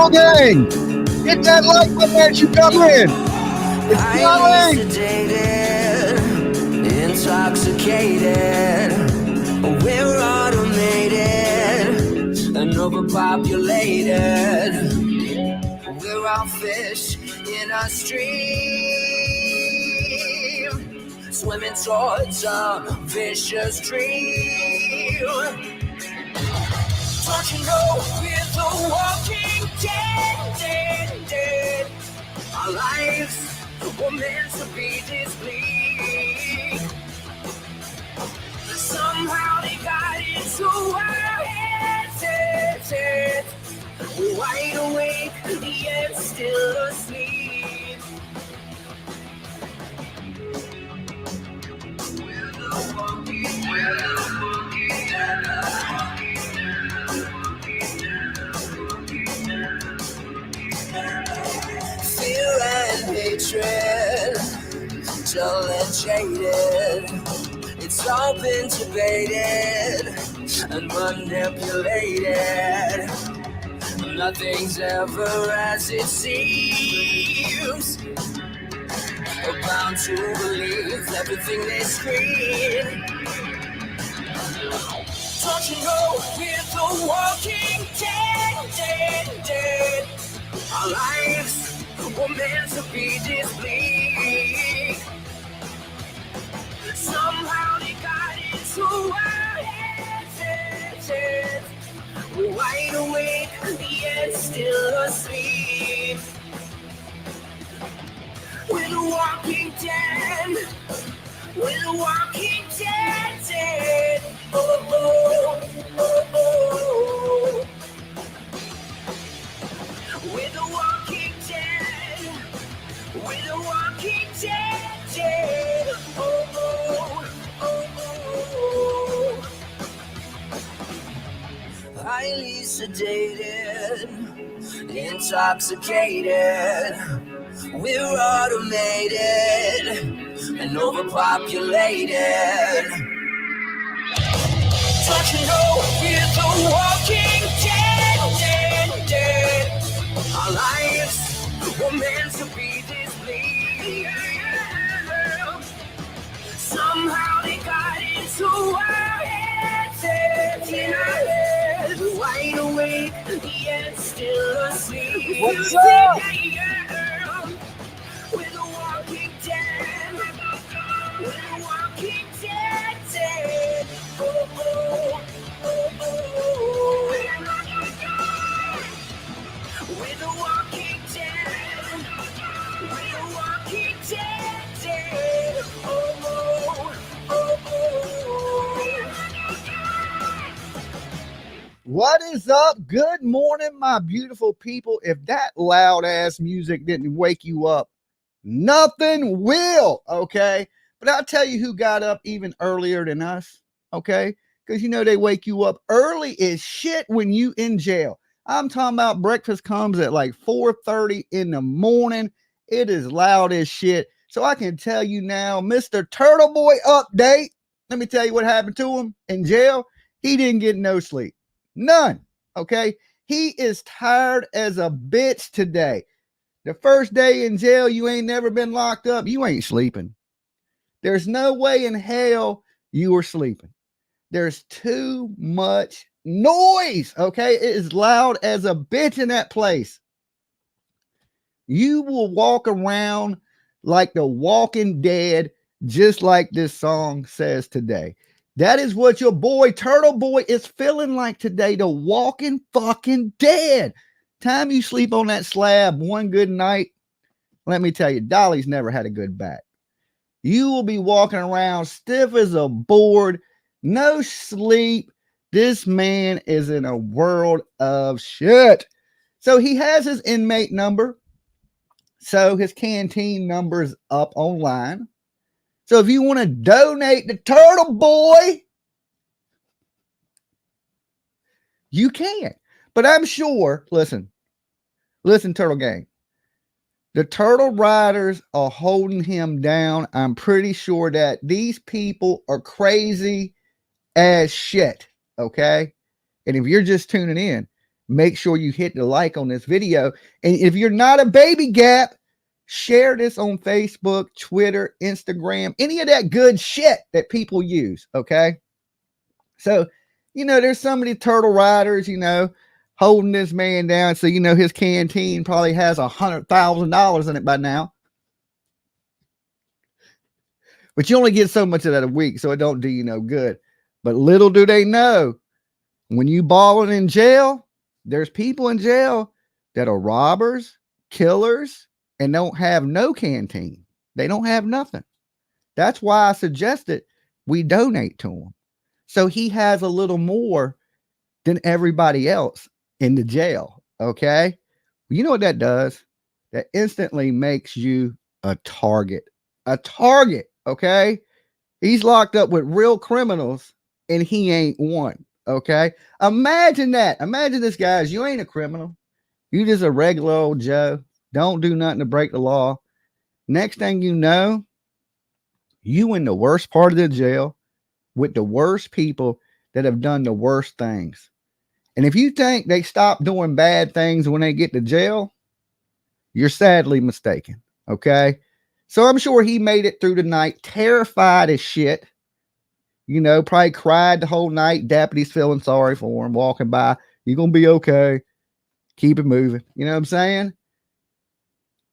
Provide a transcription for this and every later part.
Turtle Gang, hit that like button as you come in. It's coming. Intoxicated, we're automated and overpopulated. We're all fish in a stream, swimming towards a vicious dream. Don't you know we're the walking dead? Our lives were meant to be this bleak. Somehow they got into our heads. We're wide awake, yet still asleep. We're the walking fear and hatred, dull and jaded. It's all been debated and manipulated. Nothing's ever as it seems. We're bound to believe everything they scream. Don't you know we're the walking dead? Our lives were meant to be this bleak. Somehow they got into our heads. We're wide awake, yet still asleep. We're the walking dead. We're the walking dead. Oh, oh, oh, oh. We're the walking dead. We're the walking dead. Oh, oh, oh, oh. Highly sedated, intoxicated. We're automated and overpopulated. Don't you know we're the walking dead? Our lives were meant to be this bleak. Somehow they got into our heads. Wide awake, yet still asleep. What's up? We're the walking dead. We're the walking dead. Oh, oh, oh, oh. We're the walking dead. We're the walking dead. Oh, oh, oh, oh. What is up? Good morning, my beautiful people. If that loud ass music didn't wake you up, nothing will, okay? But I'll tell you who got up even earlier than us, okay? Because you know they wake you up early as shit when you in jail. I'm talking about breakfast comes at like 4:30 in the morning. It is loud as shit. So I can tell you now, Mr. TURTLEBOY update. Let me tell you what happened to him in jail. He didn't get no sleep. None. Okay. He is tired as a bitch today. The first day in jail, you ain't never been locked up. You ain't sleeping. There's no way in hell you were sleeping. There's too much noise. Okay. It is loud as a bitch in that place. You will walk around like the Walking Dead, just like this song says today. That is what your boy TURTLEBOY is feeling like today. The Walking fucking Dead. Time you sleep on that slab one good night, let me tell you, Dolly's never had a good back. You will be walking around stiff as a board, no sleep. This man is in a world of shit. So he has his inmate number. So his canteen number's up online. So if you want to donate to TURTLEBOY, you can. But I'm sure, listen, Turtle Gang. The Turtle Riders are holding him down. I'm pretty sure that these people are crazy as shit. Okay? And if you're just tuning in, make sure you hit the like on this video. And if you're not a baby gap, share this on Facebook, Twitter, Instagram, any of that good shit that people use. Okay. So, there's some of the turtle riders, holding this man down. So, his canteen probably has $100,000 in it by now. But you only get so much of that a week, so it don't do you no good. But little do they know, when you balling in jail, there's people in jail that are robbers, killers, and don't have no canteen. They don't have nothing. That's why I suggested we donate to him. So he has a little more than everybody else in the jail. Okay. You know what that does? That instantly makes you a target. A target. Okay. He's locked up with real criminals and he ain't one. Okay. Imagine that. Imagine this, guys. You ain't a criminal. You just a regular old Joe. Don't do nothing to break the law. Next thing you know, you in the worst part of the jail with the worst people that have done the worst things. And if you think they stop doing bad things when they get to jail, you're sadly mistaken. Okay. So I'm sure he made it through the night, terrified as shit. Probably cried the whole night. Deputies feeling sorry for him, walking by. You're going to be okay. Keep it moving. You know what I'm saying?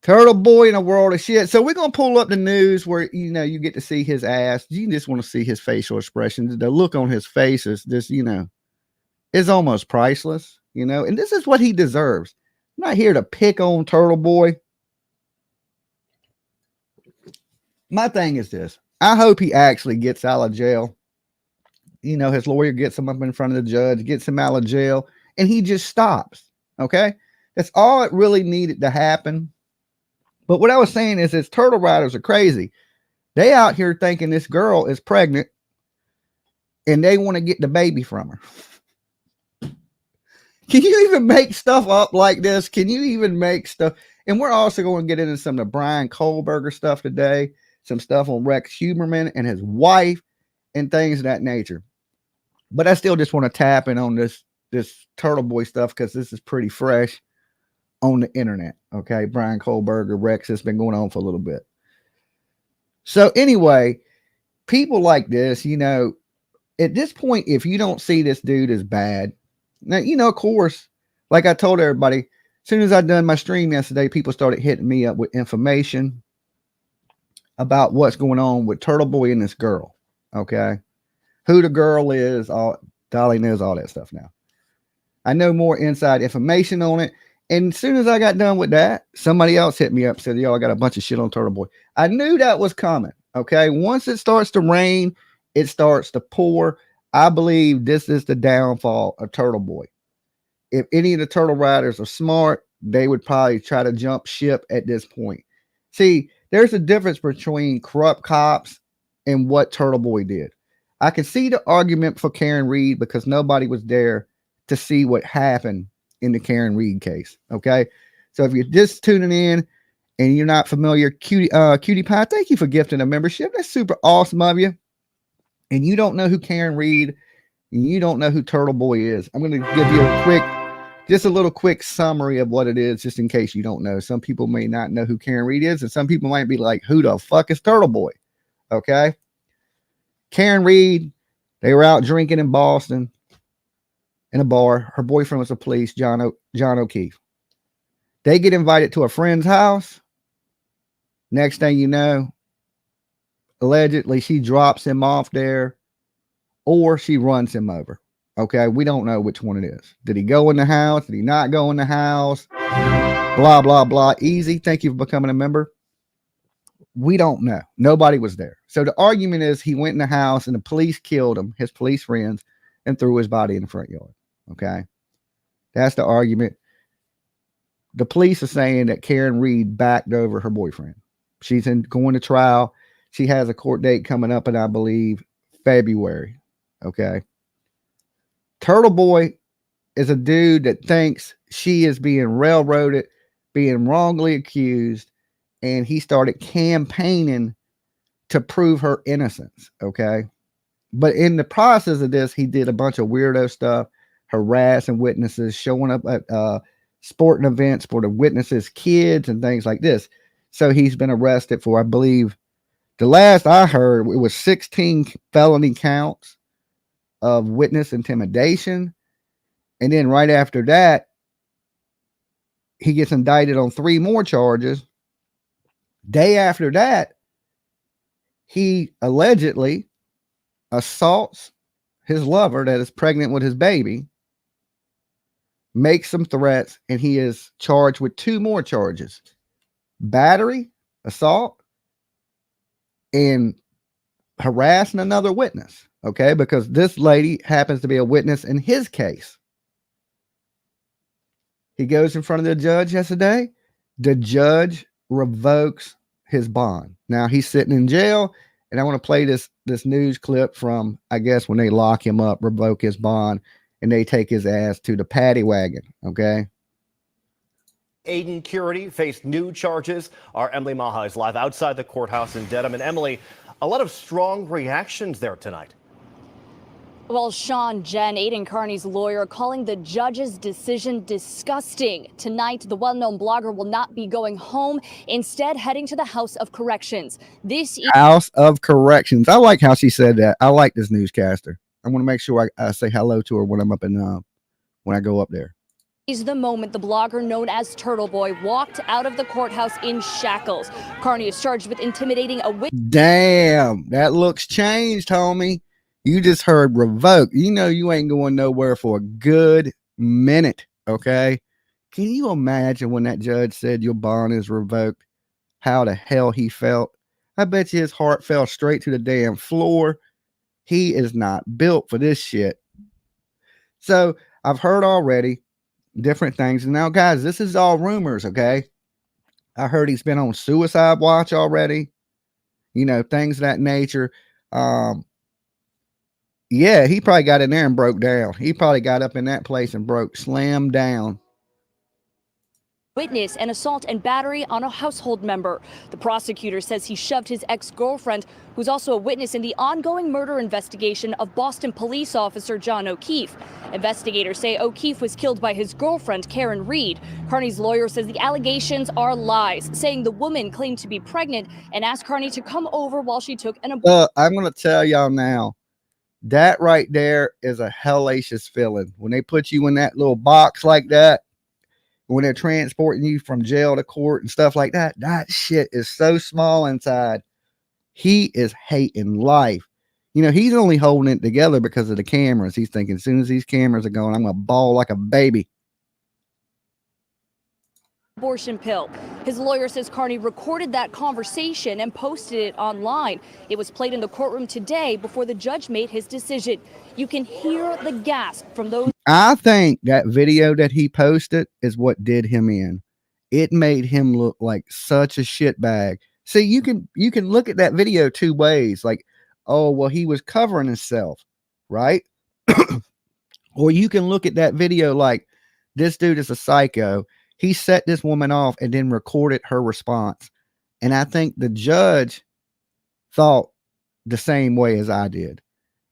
Turtle boy in a world of shit. So we're going to pull up the news where, you get to see his ass. You just want to see his facial expressions. The look on his face is just, is almost priceless, and this is what he deserves. I'm not here to pick on Turtle Boy. My thing is this. I hope he actually gets out of jail. His lawyer gets him up in front of the judge, gets him out of jail, and he just stops. Okay. That's all it really needed to happen. But what I was saying is turtle riders are crazy. They out here thinking this girl is pregnant and they want to get the baby from her. Can you even make stuff up like this? Can you even make stuff? And we're also going to get into some of the Bryan Kohberger stuff today, some stuff on Rex Heuermann and his wife and things of that nature. But I still just want to tap in on this Turtle Boy stuff because this is pretty fresh on the internet. Okay. Bryan Kohberger, Rex, has been going on for a little bit. So anyway, people like this, at this point, if you don't see this dude as bad, now, of course, like I told everybody, as soon as I done my stream yesterday, people started hitting me up with information about what's going on with Turtle Boy and this girl. Okay. Who the girl is, Dolly knows all that stuff now. I know more inside information on it. And as soon as I got done with that, somebody else hit me up, said, yo, I got a bunch of shit on Turtle Boy. I knew that was coming. Okay. Once it starts to rain, it starts to pour. I believe this is the downfall of Turtle Boy. If any of the turtle riders are smart, they would probably try to jump ship at this point. See, there's a difference between corrupt cops and what Turtle Boy did. I can see the argument for Karen Reed because nobody was there to see what happened in the Karen Reed case. Okay. So if you're just tuning in and you're not familiar, Cutie Pie, thank you for gifting a membership. That's super awesome of you. And you don't know who Karen Reed and you don't know who Turtle Boy is. I'm going to give you a little quick summary of what it is, just in case you don't know. Some people may not know who Karen Reed is, and some people might be like, who the fuck is Turtle Boy? Okay. Karen Reed, they were out drinking in Boston in a bar. Her boyfriend was a police, John O'Keefe. They get invited to a friend's house. Next thing you know, allegedly she drops him off there or she runs him over. Okay, we don't know which one it is. Did he go in the house? Did he not go in the house? Blah, blah, blah. Easy. Thank you for becoming a member. We don't know. Nobody was there. So the argument is he went in the house and the police killed him, his police friends, and threw his body in the front yard. Okay. That's the argument. The police are saying that Karen Reed backed over her boyfriend. She's going to trial. She has a court date coming up in, I believe, February. Okay. Turtle Boy is a dude that thinks she is being railroaded, being wrongly accused, and he started campaigning to prove her innocence. Okay. But in the process of this, he did a bunch of weirdo stuff, harassing witnesses, showing up at sporting events for the witnesses' kids and things like this. So he's been arrested for, I believe, the last I heard, it was 16 felony counts of witness intimidation. And then right after that, he gets indicted on 3 more charges. Day after that, he allegedly assaults his lover that is pregnant with his baby, makes some threats, and he is charged with 2 more charges: battery, assault, and harassing another witness. Okay, because this lady happens to be a witness in his case. He goes in front of the judge yesterday. The judge revokes his bond. Now he's sitting in jail, and I want to play this news clip from, I guess, when they lock him up, revoke his bond, and they take his ass to the paddy wagon. Okay. Aiden Curity faced new charges. Our Emily Maha is live outside the courthouse in Dedham. And Emily, a lot of strong reactions there tonight. Well, Sean, Jen, Aiden Carney's lawyer calling the judge's decision disgusting. Tonight, the well-known blogger will not be going home, instead heading to the House of Corrections. House of Corrections. I like how she said that. I like this newscaster. I want to make sure I say hello to her when I'm up in when I go up there. Is the moment the blogger known as TURTLEBOY walked out of the courthouse in shackles. Carney is charged with intimidating a witness. Damn, that looks changed, homie. You just heard revoke. You know you ain't going nowhere for a good minute, okay? Can you imagine when that judge said your bond is revoked, how the hell he felt? I bet you his heart fell straight to the damn floor. He is not built for this shit. So I've heard already different things. And now, guys, this is all rumors, okay? I heard he's been on suicide watch already. You know, things of that nature. Yeah, he probably got in there and broke down. He probably got up in that place and slammed down. Witness an assault and battery on a household member. The prosecutor says he shoved his ex-girlfriend, who's also a witness in the ongoing murder investigation of Boston police officer John O'Keefe. Investigators say O'Keefe was killed by his girlfriend, Karen Reed. Carney's lawyer says the allegations are lies, saying the woman claimed to be pregnant and asked Carney to come over while she took an abortion. I'm going to tell y'all now, that right there is a hellacious feeling. When they put you in that little box like that, when they're transporting you from jail to court and stuff like that, that shit is so small inside. He is hating life. You know, he's only holding it together because of the cameras. He's thinking, as soon as these cameras are going, I'm going to bawl like a baby. Abortion pill. His lawyer says Carney recorded that conversation and posted it online. It was played in the courtroom today before the judge made his decision. You can hear the gasp from those. I think that video that he posted is what did him in. It made him look like such a shitbag. See, you can look at that video 2 ways. Like, oh, well, he was covering himself, right? Or you can look at that video like, this dude is a psycho. He set this woman off and then recorded her response. And I think the judge thought the same way as I did,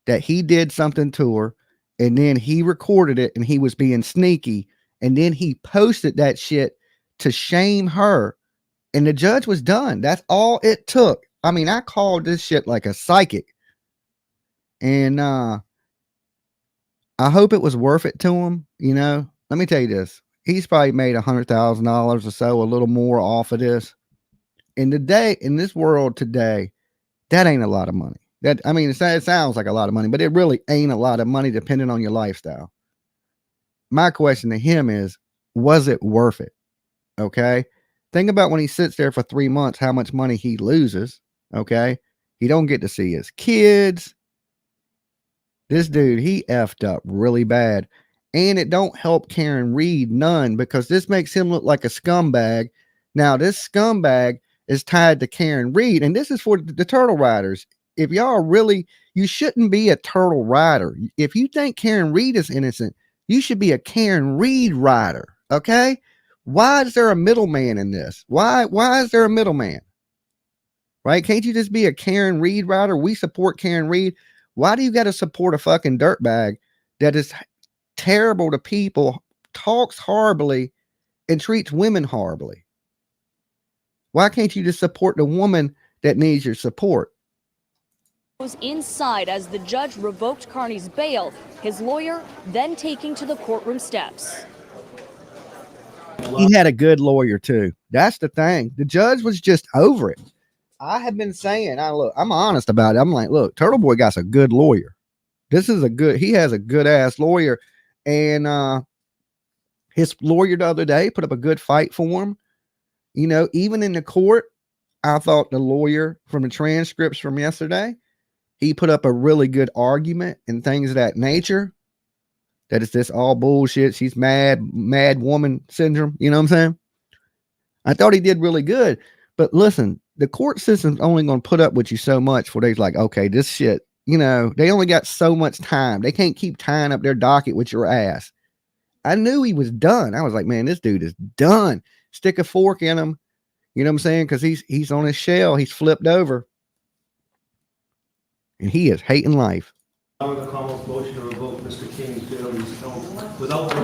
that he did something to her and then he recorded it and he was being sneaky. And then he posted that shit to shame her. And the judge was done. That's all it took. I mean, I called this shit like a psychic. And I hope it was worth it to him. You know, let me tell you this. He's probably made $100,000 or so, a little more off of this. In this world today, that ain't a lot of money. That, I mean, it sounds like a lot of money, but it really ain't a lot of money depending on your lifestyle. My question to him is, was it worth it? Okay. Think about when he sits there for 3 months, how much money he loses. Okay. He don't get to see his kids. This dude, he effed up really bad. And it don't help Karen Reed none, because this makes him look like a scumbag. Now, this scumbag is tied to Karen Reed, and this is for the turtle riders. If y'all really, you shouldn't be a turtle rider. If you think Karen Reed is innocent, you should be a Karen Reed rider. Okay? Why is there a middleman in this? Why is there a middleman? Right? Can't you just be a Karen Reed rider? We support Karen Reed. Why do you got to support a fucking dirtbag that is terrible to people, talks horribly, and treats women horribly. Why can't you just support the woman that needs your support? Was inside as the judge revoked Carney's bail, his lawyer then taking to the courtroom steps. He had a good lawyer too. That's the thing. The judge was just over it. I have been saying, I'm honest about it. I'm like, look, Turtle Boy got a good lawyer. He has a good ass lawyer. And his lawyer the other day put up a good fight for him. You know, even in the court, I thought the lawyer from the transcripts from yesterday, he put up a really good argument and things of that nature. That it's this all bullshit. She's mad woman syndrome. You know what I'm saying? I thought he did really good. But listen, the court system's only going to put up with you so much for they's like, okay, this shit, you know, they only got so much time. They can't keep tying up their docket with your ass. I knew he was done. I was like, man, this dude is done. Stick a fork in him. You know what I'm saying? Because he's on his shell. He's flipped over. And he is hating life. The Commonwealth motion to revoke Mr. King's bail without.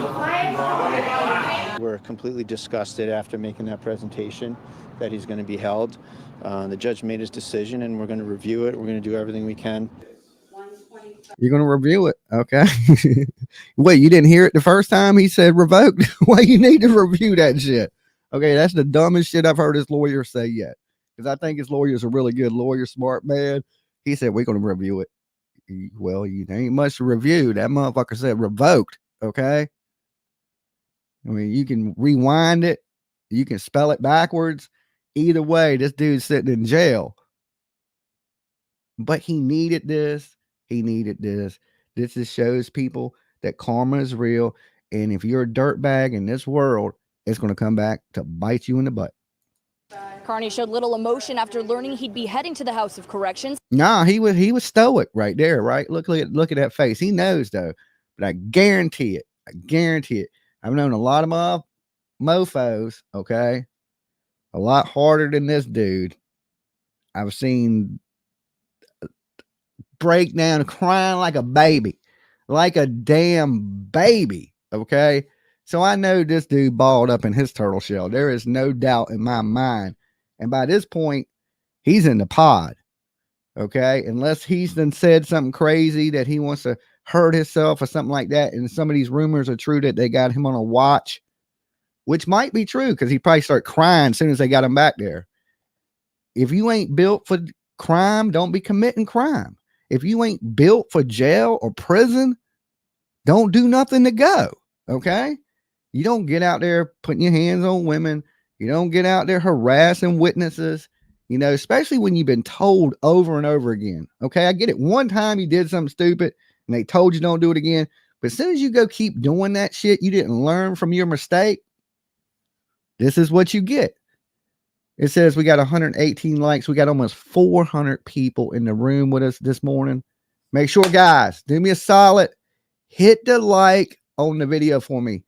We're completely disgusted after making that presentation that he's going to be held. The judge made his decision, and we're going to review it. We're going to do everything we can. You're going to review it, okay? Wait, you didn't hear it the first time he said revoked? Well, you need to review that shit. Okay, that's the dumbest shit I've heard his lawyer say yet. Because I think his lawyer's a really good lawyer, smart man. He said, we're going to review it. Well, you ain't much to review. That motherfucker said revoked, okay? I mean, you can rewind it. You can spell it backwards. Either way, this dude's sitting in jail. But he needed this. He needed this. This just shows people that karma is real. And if you're a dirtbag in this world, it's going to come back to bite you in the butt. Carney showed little emotion after learning he'd be heading to the House of Corrections. Nah, he was stoic right there, right? Look at that face. He knows though, but I guarantee it. I've known a lot of mofos, okay? A lot harder than this dude. I've seen break down crying like a baby, like a damn baby, okay? So I know this dude balled up in his turtle shell. There is no doubt in my mind. And by this point, he's in the pod, okay? Unless he's then said something crazy that he wants to hurt himself or something like that. And some of these rumors are true that they got him on a watch, which might be true because he probably started crying as soon as they got him back there. If you ain't built for crime, don't be committing crime. If you ain't built for jail or prison, don't do nothing to go, okay? You don't get out there putting your hands on women. You don't get out there harassing witnesses, you know, especially when you've been told over and over again. Okay, I get it. One time you did something stupid and they told you don't do it again. But as soon as you go keep doing that shit, you didn't learn from your mistake. This is what you get. It says we got 118 likes. We got almost 400 people in the room with us this morning. Make sure, guys, do me a solid. Hit the like on the video for me.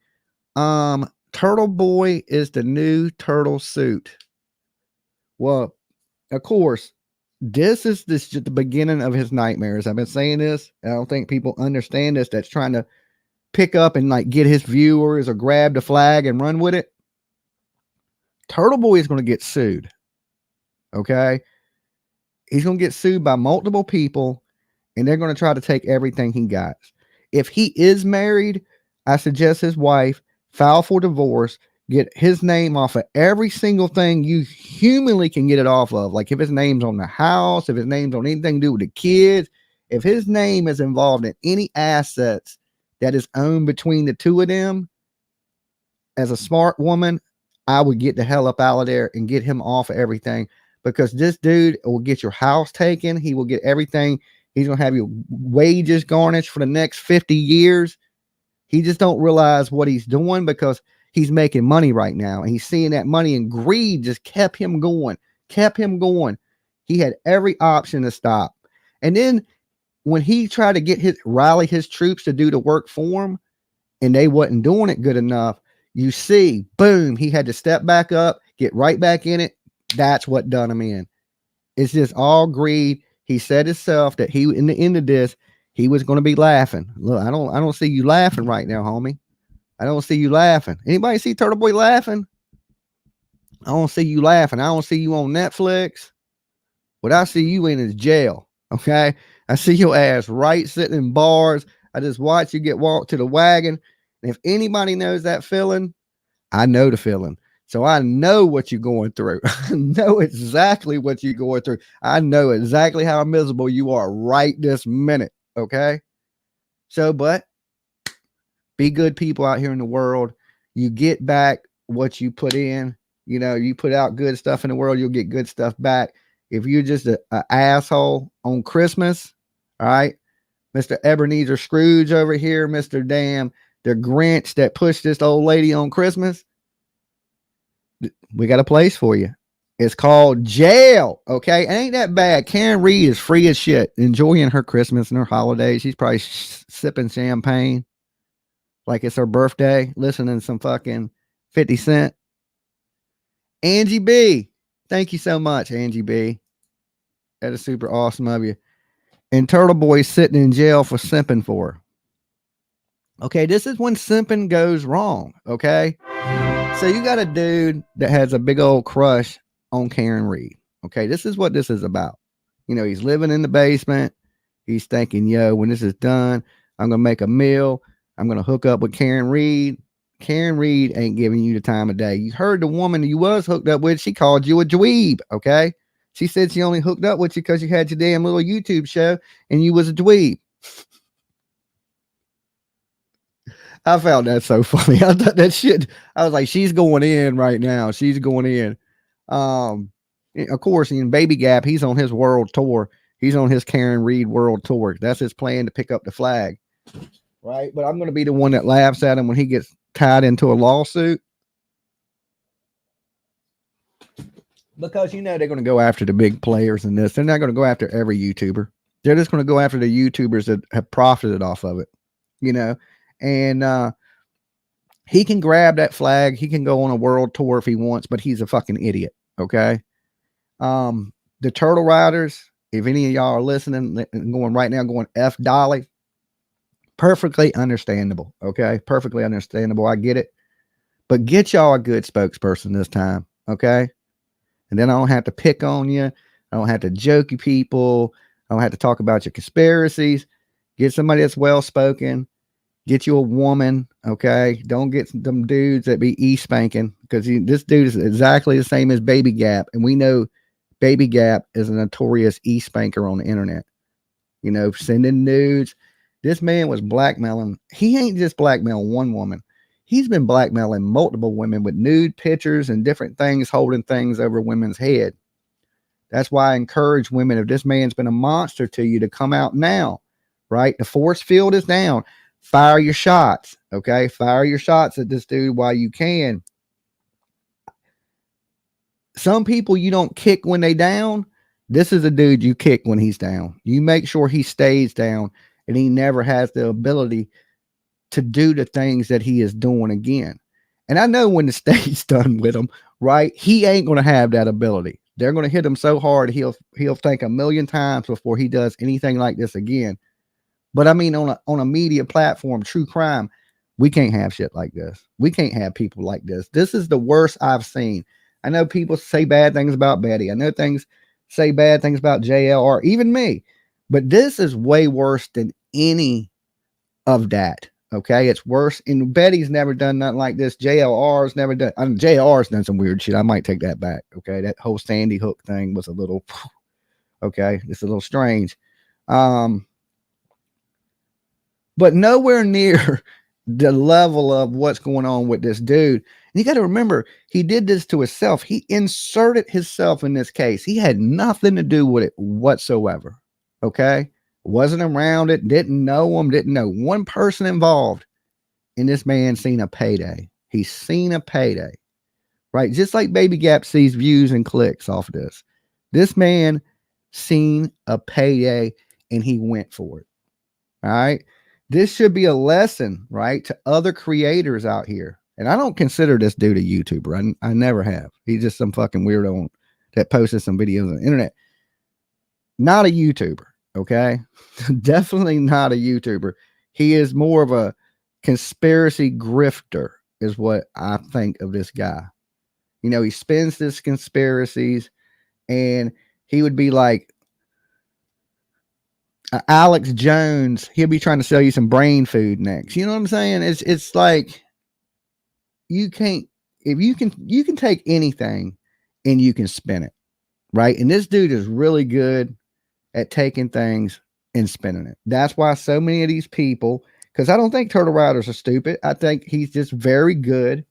Turtle Boy is the new turtle suit. Well, of course, this is just the beginning of his nightmares. I've been saying this. I don't think people understand this. That's trying to pick up and like get his viewers or grab the flag and run with it. Turtle Boy is going to get sued. Okay. He's going to get sued by multiple people and they're going to try to take everything he got. If he is married, I suggest his wife file for divorce, get his name off of every single thing you humanly can get it off of. Like if his name's on the house, if his name's on anything to do with the kids, if his name is involved in any assets that is owned between the two of them, as a smart woman, I would get the hell up out of there and get him off of everything because this dude will get your house taken. He will get everything. He's going to have your wages garnished for the next 50 years. He just don't realize what he's doing because he's making money right now. And he's seeing that money and greed just kept him going. He had every option to stop. And then when he tried to rally his troops to do the work for him and they wasn't doing it good enough, you see, boom, he had to step back up, get right back in it. That's what done him in. It's just all greed. He said himself that in the end of this, he was going to be laughing. Look, I don't see you laughing right now, homie. I don't see you laughing. Anybody see Turtle Boy laughing? I don't see you laughing. I don't see you on Netflix. What I see you in is jail. Okay. I see your ass right sitting in bars. I just watch you get walked to the wagon. And if anybody knows that feeling, I know the feeling. So I know what you're going through. I know exactly what you're going through. I know exactly how miserable you are right this minute. Okay. So, but be good people out here in the world. You get back what you put in. You know, you put out good stuff in the world, you'll get good stuff back. If you're just an asshole on Christmas, all right, Mr. Ebenezer Scrooge over here, Mr. Damn, the Grinch that pushed this old lady on Christmas, we got a place for you. It's called jail. Okay. It ain't that bad. Karen Reed is free as shit, enjoying her Christmas and her holidays. She's probably sipping champagne like it's her birthday, listening to some fucking 50 Cent. Angie B. Thank you so much, Angie B. That is super awesome of you. And Turtle Boy sitting in jail for simping for her. Okay, this is when simping goes wrong. Okay. So you got a dude that has a big old crush on Karen Reed. Okay, this is what this is about. You know, he's living in the basement. He's thinking, yo, when this is done, I'm going to make a meal. I'm going to hook up with Karen Reed. Karen Reed ain't giving you the time of day. You heard the woman you was hooked up with. She called you a dweeb. Okay. She said she only hooked up with you because you had your damn little YouTube show and you was a dweeb. I found that so funny. I thought that shit. I was like, she's going in right now. She's going in. Of course, in Baby Gap, he's on his world tour. He's on his Karen Reed world tour. That's his plan to pick up the flag. Right. But I'm going to be the one that laughs at him when he gets tied into a lawsuit. Because, you know, they're going to go after the big players in this. They're not going to go after every YouTuber. They're just going to go after the YouTubers that have profited off of it, you know. And he can grab that flag. He can go on a world tour if he wants, but he's a fucking idiot. Okay. The Turtle Riders, if any of y'all are listening and going right now, going F Dolly, perfectly understandable. Okay. Perfectly understandable. I get it. But get y'all a good spokesperson this time. Okay. And then I don't have to pick on you. I don't have to joke you people. I don't have to talk about your conspiracies. Get somebody that's well-spoken. Get you a woman. Okay. Don't get them dudes that be e-spanking, because this dude is exactly the same as Baby Gap. And we know Baby Gap is a notorious e-spanker on the internet. You know, sending nudes. This man was blackmailing. He ain't just blackmailing one woman. He's been blackmailing multiple women with nude pictures and different things, holding things over women's head. That's why I encourage women, if this man's been a monster to you, to come out now, right? The force field is down. Fire your shots, okay? Fire your shots at this dude while you can. Some people you don't kick when they down. This is a dude you kick when he's down. You make sure he stays down and he never has the ability to do the things that he is doing again. And I know when the state's done with him, right? He ain't going to have that ability. They're going to hit him so hard, he'll think a million times before he does anything like this again. But I mean, on a media platform, true crime, we can't have shit like this. We can't have people like this. This is the worst I've seen. I know people say bad things about Betty. I know say bad things about JLR, even me. But this is way worse than any of that. Okay, it's worse. And Betty's never done nothing like this. JLR's never done. JLR's done some weird shit. I might take that back. Okay, that whole Sandy Hook thing was a little. Okay, it's a little strange. But nowhere near the level of what's going on with this dude. And you got to remember, he did this to himself. He inserted himself in this case. He had nothing to do with it whatsoever. Okay. Wasn't around it, didn't know him, didn't know one person involved. And this man seen a payday. He's seen a payday, right? Just like Baby Gap sees views and clicks off of this. This man seen a payday and he went for it. All right. This should be a lesson, right, to other creators out here. And I don't consider this dude a YouTuber. I never have. He's just some fucking weirdo that posted some videos on the internet. Not a YouTuber. Okay. Definitely not a YouTuber. He is more of a conspiracy grifter, is what I think of this guy. You know, he spins this conspiracies, and he would be like Alex Jones. He'll be trying to sell you some brain food next. You know what I'm saying? It's like you can't, if you can take anything and you can spin it, right? And this dude is really good at taking things and spinning it. That's why so many of these people, because I don't think turtle riders are stupid. I think he's just very good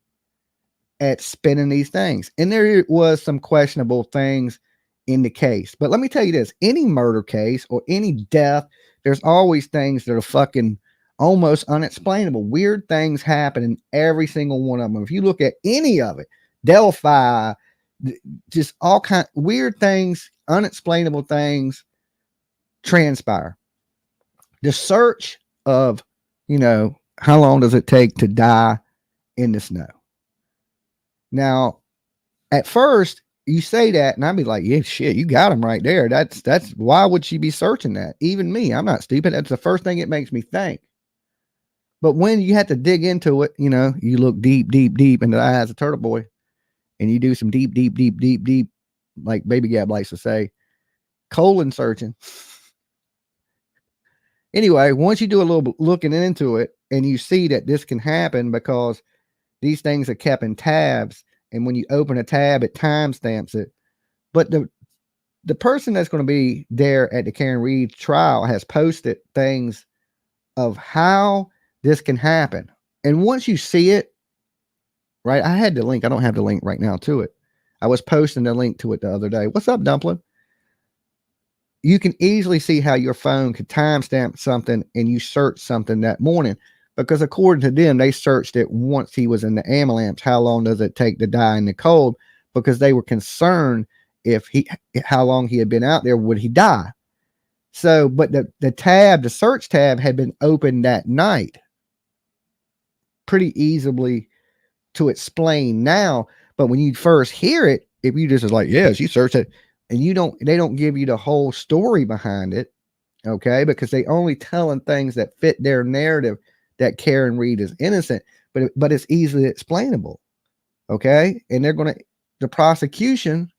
at spinning these things. And there was some questionable things in the case. But let me tell you this, any murder case or any death, there's always things that are fucking almost unexplainable. Weird things happen in every single one of them. If you look at any of it, Delphi, just all kind of weird things, unexplainable things transpire. The search of, you know, how long does it take to die in the snow? Now, at first, you say that, and I'd be like, yeah, shit, you got him right there. That's why would she be searching that? Even me, I'm not stupid. That's the first thing it makes me think. But when you have to dig into it, you know, you look deep, deep, deep into the eyes of Turtle Boy, and you do some deep, deep, deep, deep, deep, like Baby Gab likes to say, colon searching. Anyway, once you do a little looking into it, and you see that this can happen because these things are kept in tabs, and when you open a tab, it timestamps it. But the person that's going to be there at the Karen Reed trial has posted things of how this can happen. And once you see it, right? I had the link. I don't have the link right now to it. I was posting the link to it the other day. What's up, Dumpling? You can easily see how your phone could timestamp something and you search something that morning, because according to them, they searched it once he was in the ambulance. How long does it take to die in the cold? Because they were concerned how long he had been out there, would he die? So, but the search tab had been opened that night. Pretty easily to explain now. But when you first hear it, if you just is like, yes, you search it, and they don't give you the whole story behind it. Okay. Because they only telling things that fit their narrative that Karen Reed is innocent, but it's easily explainable. Okay. And the prosecution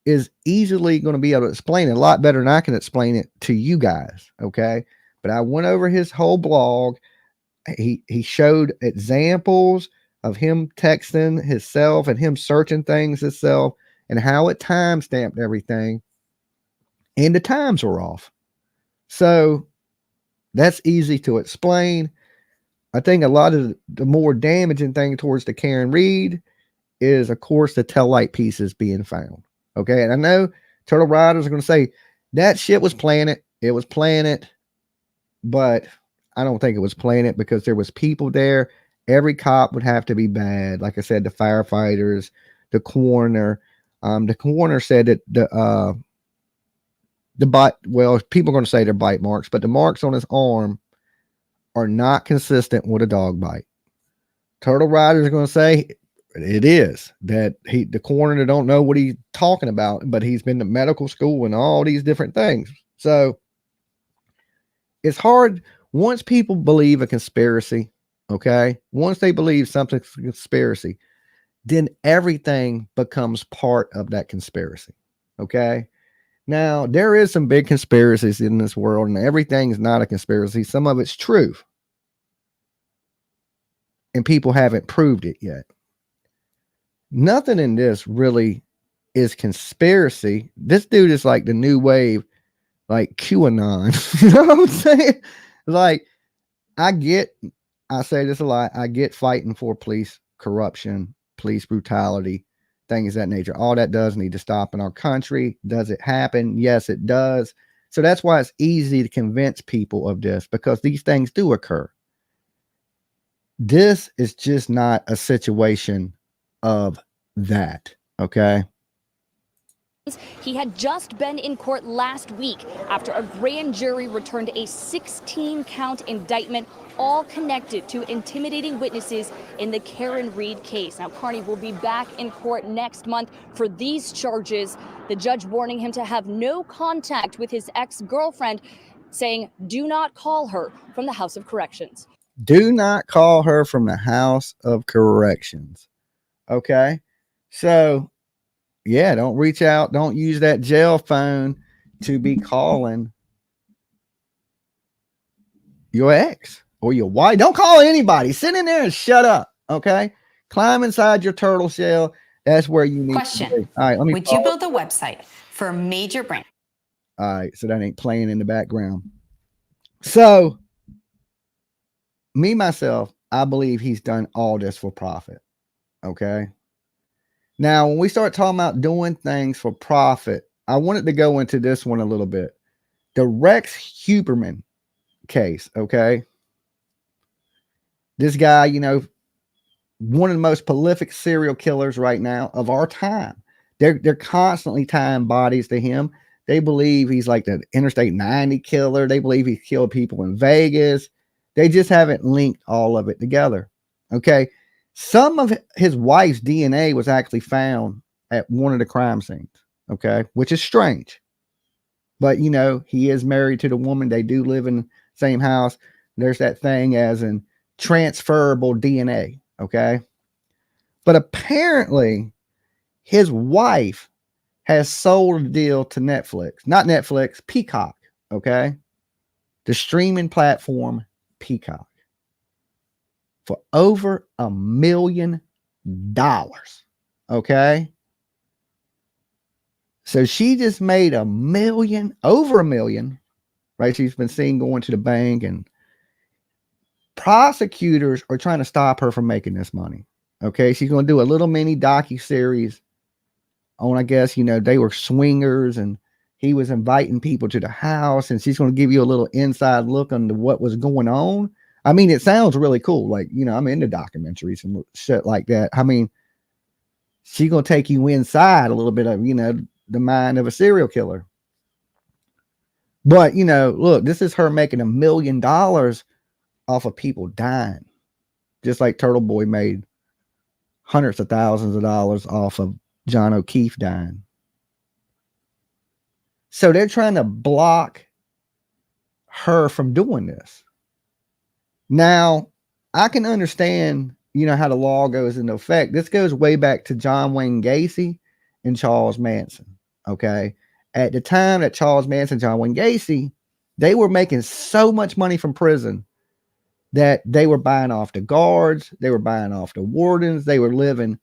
is easily going to be able to explain it a lot better than I can explain it to you guys. Okay. But I went over his whole blog. He showed examples of him texting himself and him searching things himself and how it time stamped everything. And the times were off. So that's easy to explain. I think a lot of the more damaging thing towards the Karen Reed is, of course, the tail light pieces being found. Okay. And I know Turtle Riders are going to say that shit was planted. It was planted, but I don't think it was planted because there was people there. Every cop would have to be bad. Like I said, the firefighters, the coroner. The coroner said that the bite, well, people are going to say they're bite marks, but the marks on his arm are not consistent with a dog bite. Turtle Riders are going to say it is, that the coroner don't know what he's talking about, but he's been to medical school and all these different things. So it's hard once people believe a conspiracy. Okay. Once they believe something's a conspiracy, then everything becomes part of that conspiracy. Okay. Now, there is some big conspiracies in this world, and everything's not a conspiracy. Some of it's true, and people haven't proved it yet. Nothing in this really is conspiracy. This dude is like the new wave, like QAnon. You know what I'm saying? Like, I say this a lot. I get fighting for police corruption, police brutality, things of that nature. All that does need to stop in our country. Does it happen? Yes, it does. So that's why it's easy to convince people of this, because these things do occur. This is just not a situation of that. Okay. He had just been in court last week after a grand jury returned a 16-count indictment, all connected to intimidating witnesses in the Karen Reed case. Now, Carney will be back in court next month for these charges. The judge warning him to have no contact with his ex-girlfriend, saying, do not call her from the House of Corrections. Do not call her from the House of Corrections. Okay. So, yeah, don't reach out. Don't use that jail phone to be calling your ex or your wife. Don't call anybody. Sit in there and shut up. Okay. Climb inside your turtle shell. That's where you need to be. All right. Let me. Would you build a website for a major brand? All right. So that ain't playing in the background. So, me, myself, I believe he's done all this for profit. Okay. Now, when we start talking about doing things for profit, I wanted to go into this one a little bit. The Rex Heuermann case, okay? This guy, you know, one of the most prolific serial killers right now of our time. They're constantly tying bodies to him. They believe he's like the Interstate 90 killer. They believe he killed people in Vegas. They just haven't linked all of it together, okay? Some of his wife's DNA was actually found at one of the crime scenes, okay, which is strange. But, you know, he is married to the woman. They do live in the same house. There's that thing as in transferable DNA, okay? But apparently, his wife has sold a deal to Netflix. Not Netflix, Peacock, okay? The streaming platform Peacock. For over $1 million. Okay. So she just made $1 million, over $1 million, right? She's been seen going to the bank, and prosecutors are trying to stop her from making this money. Okay. She's going to do a little mini docu-series on, I guess, you know, they were swingers and he was inviting people to the house, and she's going to give you a little inside look into what was going on. I mean, it sounds really cool. Like, you know, I'm into documentaries and shit like that. I mean, she's going to take you inside a little bit of, you know, the mind of a serial killer. But, you know, look, this is her making $1 million off of people dying. Just like TURTLEBOY made hundreds of thousands of dollars off of John O'Keefe dying. So they're trying to block her from doing this. Now, I can understand, you know, how the law goes into effect. This goes way back to John Wayne Gacy and Charles Manson, okay? At the time that Charles Manson, John Wayne Gacy, they were making so much money from prison that they were buying off the guards, they were buying off the wardens, they were living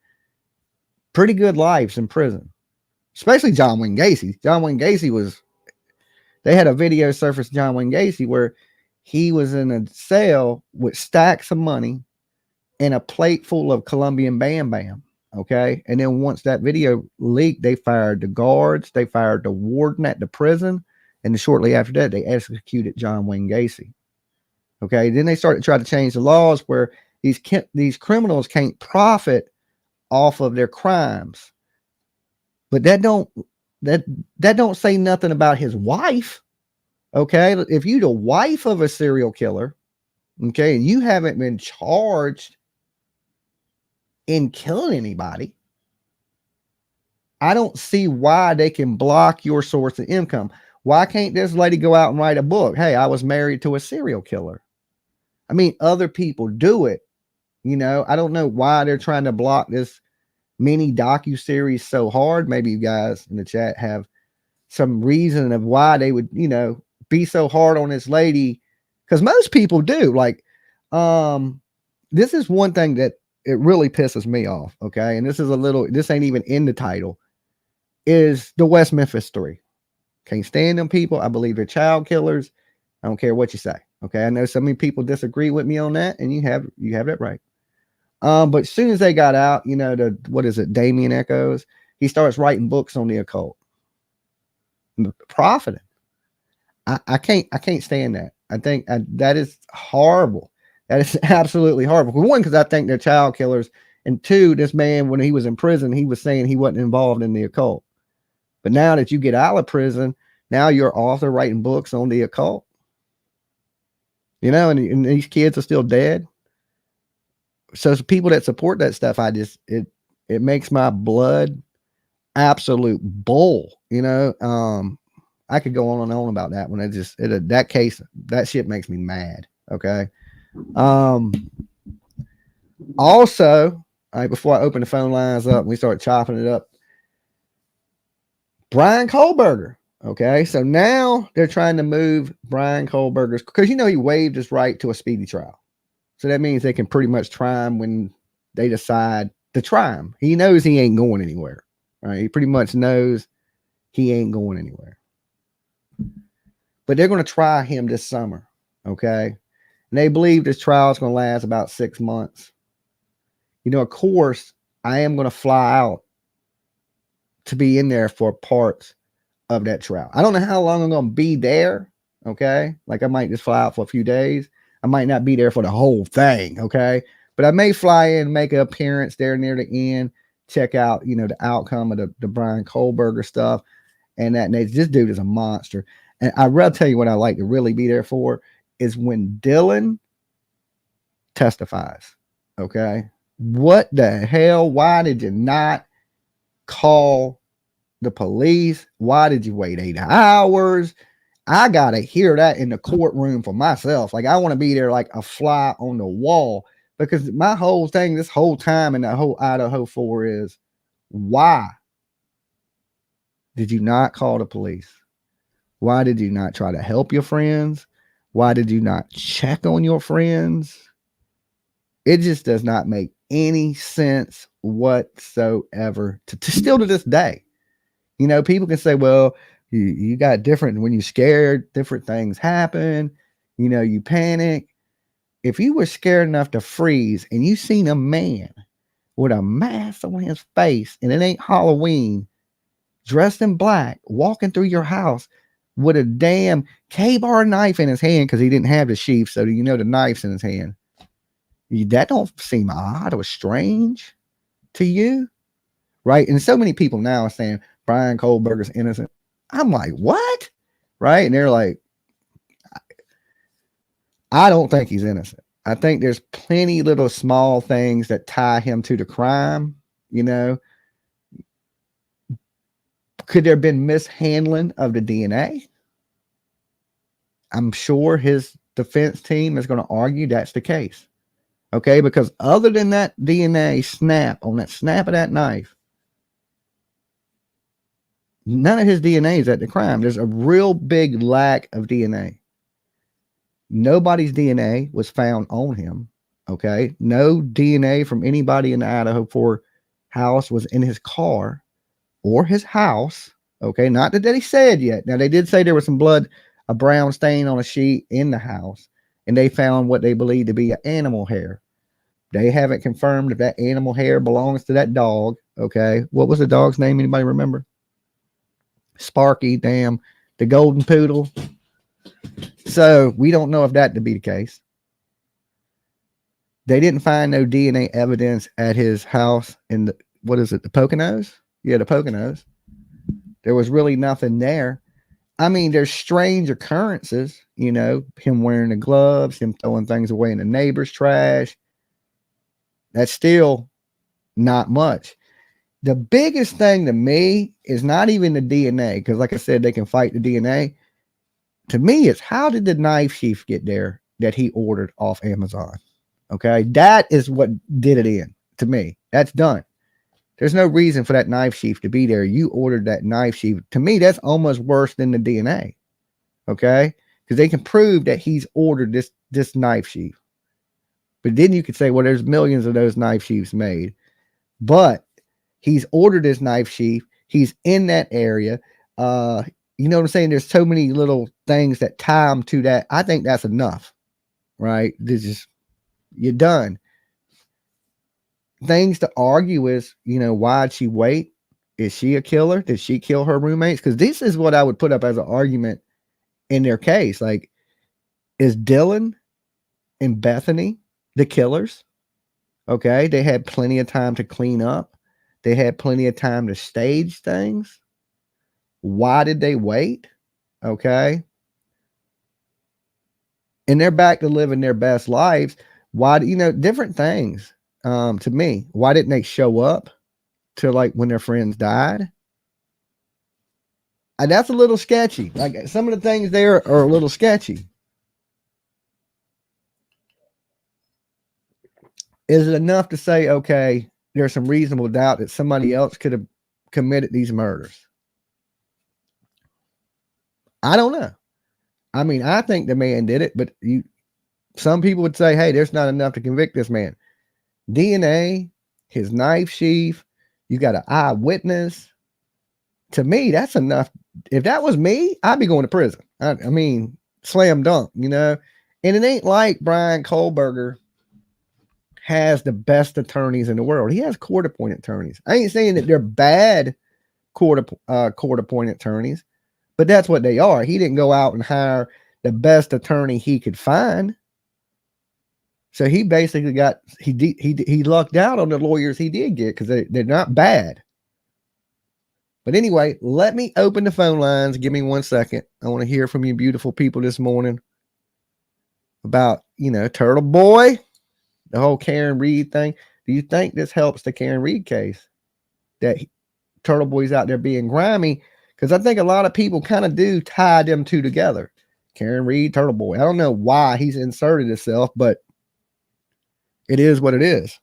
pretty good lives in prison, especially John Wayne Gacy. John Wayne Gacy was, they had a video surface of John Wayne Gacy where he was in a cell with stacks of money and a plate full of Colombian Bam Bam. Okay. And then once that video leaked, they fired the guards, they fired the warden at the prison. And shortly after that, they executed John Wayne Gacy. Okay. Then they started to try to change the laws where these criminals can't profit off of their crimes. But that don't say nothing about his wife. Okay, if you're the wife of a serial killer, okay, and you haven't been charged in killing anybody, I don't see why they can block your source of income. Why can't this lady go out and write a book? Hey, I was married to a serial killer. I mean, other people do it. You know, I don't know why they're trying to block this mini docu-series so hard. Maybe you guys in the chat have some reason of why they would, you know, be so hard on this lady, because most people do. Like, this is one thing that it really pisses me off. Okay, and this ain't even in the title, is the West Memphis 3. Can't stand them people. I believe they're child killers. I don't care what you say. Okay, I know so many people disagree with me on that, and you have that right. But as soon as they got out, you know, Damien Echoes, he starts writing books on the occult, profiting. I can't stand that. I think that is horrible. That is absolutely horrible. For one, because I think they're child killers. And two, this man, when he was in prison, he was saying he wasn't involved in the occult. But now that you get out of prison, now you're an author writing books on the occult. You know, and these kids are still dead. So it's people that support that stuff, it makes my blood absolute bull. You know, I could go on and on about that one. That case, that shit makes me mad. Okay. Also, all right, before I open the phone lines up and we start chopping it up, Bryan Kohberger. Okay. So now they're trying to move Bryan Kohberger's, because, you know, he waived his right to a speedy trial. So that means they can pretty much try him when they decide to try him. He knows he ain't going anywhere. Right? He pretty much knows he ain't going anywhere. But they're going to try him this summer. Okay. And they believe this trial is going to last about 6 months. You know, of course, I am going to fly out to be in there for parts of that trial. I don't know how long I'm going to be there. Okay. Like I might just fly out for a few days. I might not be there for the whole thing. Okay. But I may fly in, make an appearance there near the end, check out, you know, the outcome of the Bryan Kohberger stuff. And this dude is a monster. And I'd rather tell you what I like to really be there for is when Dylan testifies. Okay. What the hell? Why did you not call the police? Why did you wait 8 hours? I got to hear that in the courtroom for myself. Like, I want to be there like a fly on the wall, because my whole thing this whole time in the whole Idaho 4 is, why did you not call the police? Why did you not try to help your friends? Why did you not check on your friends? It just does not make any sense whatsoever to still to this day. You know, people can say, well, you got different, when you're scared, different things happen. You know, you panic. If you were scared enough to freeze and you seen a man with a mask on his face, and it ain't Halloween, dressed in black, walking through your house with a damn K-bar knife in his hand, because he didn't have the sheath, so you know the knife's in his hand. That don't seem odd or strange to you, right? And so many people now are saying Bryan Kohberger's innocent. I'm like, what? Right? And they're like, I don't think he's innocent. I think there's plenty little small things that tie him to the crime. You know, could there have been mishandling of the DNA? I'm sure his defense team is going to argue that's the case. Okay, because other than that DNA snap on that snap of that knife, none of his DNA is at the crime. There's a real big lack of DNA. Nobody's DNA was found on him. Okay, no DNA from anybody in the Idaho 4 house was in his car or his house. Okay, not that he said yet. Now, they did say there was some blood, a brown stain on a sheet in the house, and they found what they believe to be an animal hair. They haven't confirmed if that animal hair belongs to that dog. Okay, what was the dog's name? Anybody remember? Sparky, damn, the golden poodle. So we don't know if that to be the case. They didn't find no DNA evidence at his house in the, what is it, the Poconos? Yeah, the Poconos. There was really nothing there. I mean, there's strange occurrences, you know, him wearing the gloves, him throwing things away in the neighbor's trash. That's still not much. The biggest thing to me is not even the DNA, because like I said, they can fight the DNA. To me, it's how did the knife sheath get there that he ordered off Amazon? Okay, that is what did it in to me. That's done. There's no reason for that knife sheath to be there. You ordered that knife sheath. To me, that's almost worse than the DNA. Okay, because they can prove that he's ordered this knife sheath. But then you could say, well, there's millions of those knife sheaths made. But he's ordered this knife sheath. He's in that area. You know what I'm saying? There's so many little things that tie him to that. I think that's enough, right? This is, you're done. Things to argue is, you know, why'd she wait? Is she a killer? Did she kill her roommates? Because this is what I would put up as an argument in their case. Like, is Dylan and Bethany the killers? Okay, they had plenty of time to clean up. They had plenty of time to stage things. Why did they wait? Okay. And they're back to living their best lives. Why, different things. To me, why didn't they show up to like when their friends died? And that's a little sketchy. Like some of the things there are a little sketchy. Is it enough to say, okay, there's some reasonable doubt that somebody else could have committed these murders? I don't know. I mean, I think the man did it, but some people would say, hey, there's not enough to convict this man. DNA, his knife sheath, you got an eyewitness. To me, that's enough. If that was me, I'd be going to prison. I mean, slam dunk, And it ain't like Bryan Kohberger has the best attorneys in the world. He has court-appointed attorneys. I ain't saying that they're bad court-appointed attorneys, but that's what they are. He didn't go out and hire the best attorney he could find. So he basically he lucked out on the lawyers he did get because they're not bad. But anyway, let me open the phone lines. Give me 1 second. I want to hear from you beautiful people this morning about, Turtle Boy, the whole Karen Reed thing. Do you think this helps the Karen Reed case? That Turtle Boy's out there being grimy? Because I think a lot of people kind of do tie them two together. Karen Reed, Turtle Boy. I don't know why he's inserted himself, but it is what it is.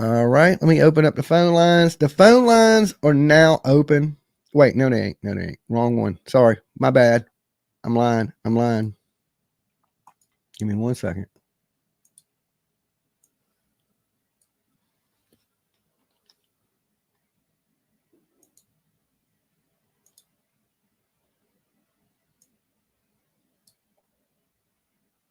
All right, let me open up the phone lines. The phone lines are now open. Wait, no, they ain't. No, they ain't. Wrong one. Sorry, my bad. I'm lying. Give me 1 second.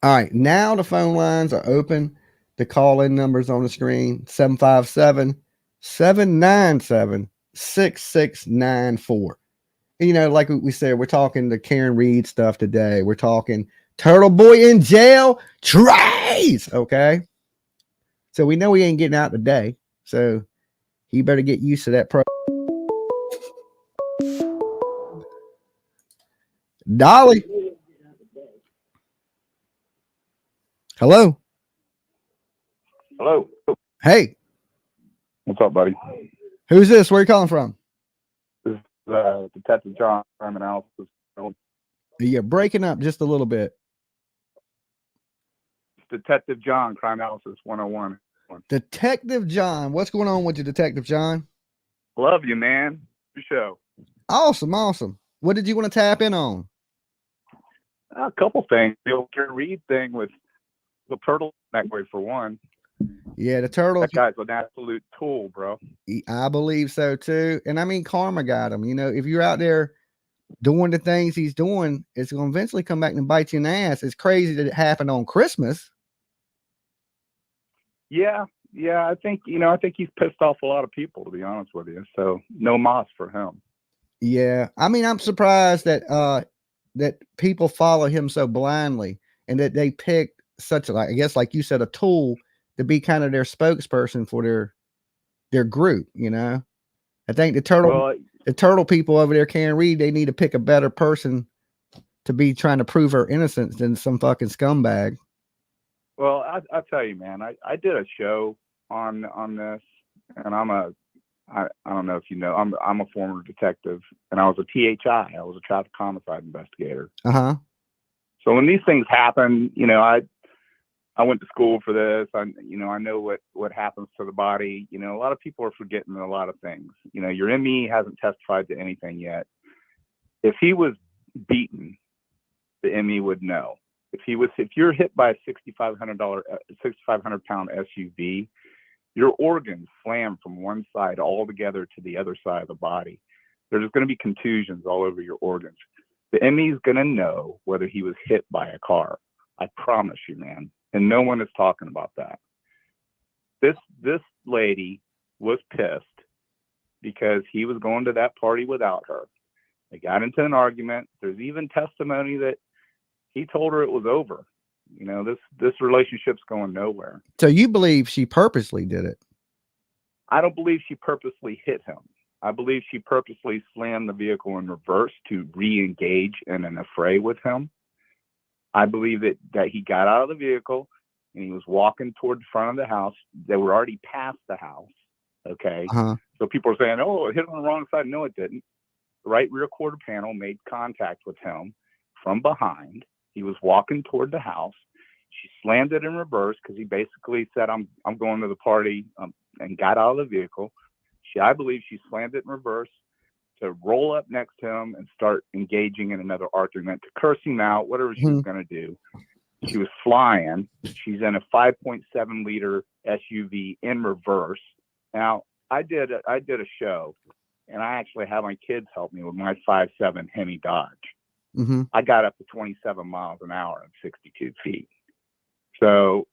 All right, now the phone lines are open. The call-in numbers on the screen, 757-797-6694. Like we said, we're talking the Karen Reed stuff today. We're talking Turtle Boy in jail, Trace. Okay. So we know he ain't getting out today. So he better get used to that. Dolly. Hello. Hello. Hey. What's up, buddy? Who's this? Where are you calling from? This is Detective John, crime analysis. You're breaking up just a little bit. Detective John, crime analysis 101. Detective John. What's going on with you, Detective John? Love you, man. Your show. Awesome. What did you want to tap in on? A couple things. The old Karen Reed thing with the turtle network for one. Yeah, the turtle. That guy's an absolute tool, bro. I believe so too. And I mean, karma got him. If you're out there doing the things he's doing, it's going to eventually come back and bite you in the ass. It's crazy that it happened on Christmas. Yeah. I think he's pissed off a lot of people, to be honest with you. So no moss for him. Yeah. I mean, I'm surprised that people follow him so blindly and that they picked such I guess, like you said, a tool to be kind of their spokesperson for their group. I think the turtle people over there, Karen Reed, they need to pick a better person to be trying to prove her innocence than some fucking scumbag. Well, I tell you, man, I did a show on this, and I don't know if you know, I'm a former detective, and I was a THI. I was a traffic homicide investigator. Uh-huh. So when these things happen, I went to school for this. I know what happens to the body. A lot of people are forgetting a lot of things. Your ME hasn't testified to anything yet. If he was beaten, the ME would know. If you're hit by a 6,500 pound SUV, your organs slam from one side all together to the other side of the body. There's going to be contusions all over your organs. The ME is going to know whether he was hit by a car. I promise you, man. And no one is talking about that. This lady was pissed because he was going to that party without her. They got into an argument. There's even testimony that he told her it was over. This relationship's going nowhere. So you believe she purposely did it? I don't believe she purposely hit him. I believe she purposely slammed the vehicle in reverse to re-engage in an affray with him. I believe that he got out of the vehicle and he was walking toward the front of the house. They were already past the house. Okay. So people are saying, oh, it hit on the wrong side. No, it didn't. The right rear quarter panel made contact with him from behind. He was walking toward the house. She slammed it in reverse because he basically said, I'm going to the party, and got out of the vehicle. I believe she slammed it in reverse to roll up next to him and start engaging in another argument, to curse him out, whatever she was going to do. She was flying. She's in a 5.7 liter SUV in reverse. Now, I did a show, and I actually had my kids help me with my 5.7 Hemi Dodge. I got up to 27 miles an hour at 62 feet. So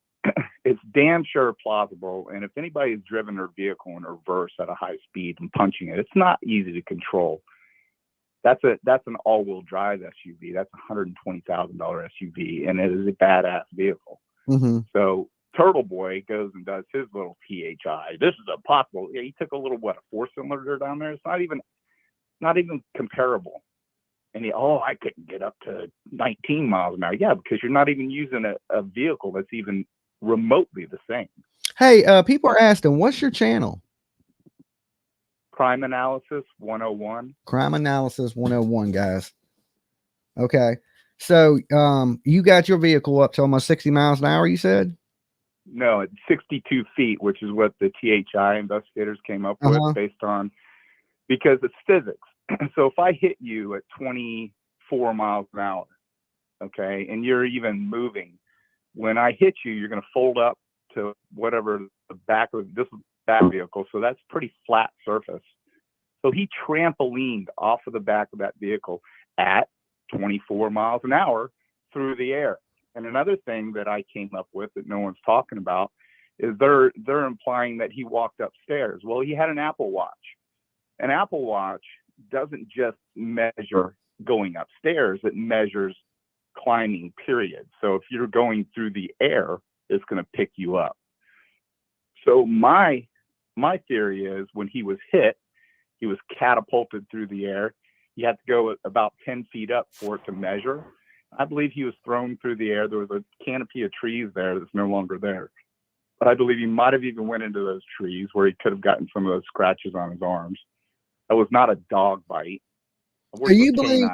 it's damn sure plausible. And if anybody's driven their vehicle in reverse at a high speed and punching it, it's not easy to control. That's an all-wheel drive SUV. That's a $120,000 SUV, and it is a badass vehicle. So TURTLEBOY goes and does his little PHI. This is impossible. Yeah, he took a little, what, a 4-cylinder down there? It's not even comparable. And I couldn't get up to 19 miles an hour. Yeah, because you're not even using a vehicle that's even remotely the same. Hey, people are asking, what's your channel? Crime Analysis 101. Crime Analysis 101, guys. Okay. So you got your vehicle up to almost 60 miles an hour, you said? No, it's 62 feet, which is what the THI investigators came up with based on, because it's physics. So if I hit you at 24 miles an hour, okay, and you're even moving, when I hit you, you're going to fold up to whatever the back of this back vehicle. So that's pretty flat surface. So he trampolined off of the back of that vehicle at 24 miles an hour through the air. And another thing that I came up with that no one's talking about is they're implying that he walked upstairs. Well, he had an Apple Watch. An Apple Watch doesn't just measure going upstairs, it measures climbing, period. So if you're going through the air, it's going to pick you up. So my theory is when he was hit, he was catapulted through the air. You have to go about 10 feet up for it to measure. I believe he was thrown through the air. There was a canopy of trees there that's no longer there. But I believe he might have even went into those trees where he could have gotten some of those scratches on his arms. That was not a dog bite. Do you believe?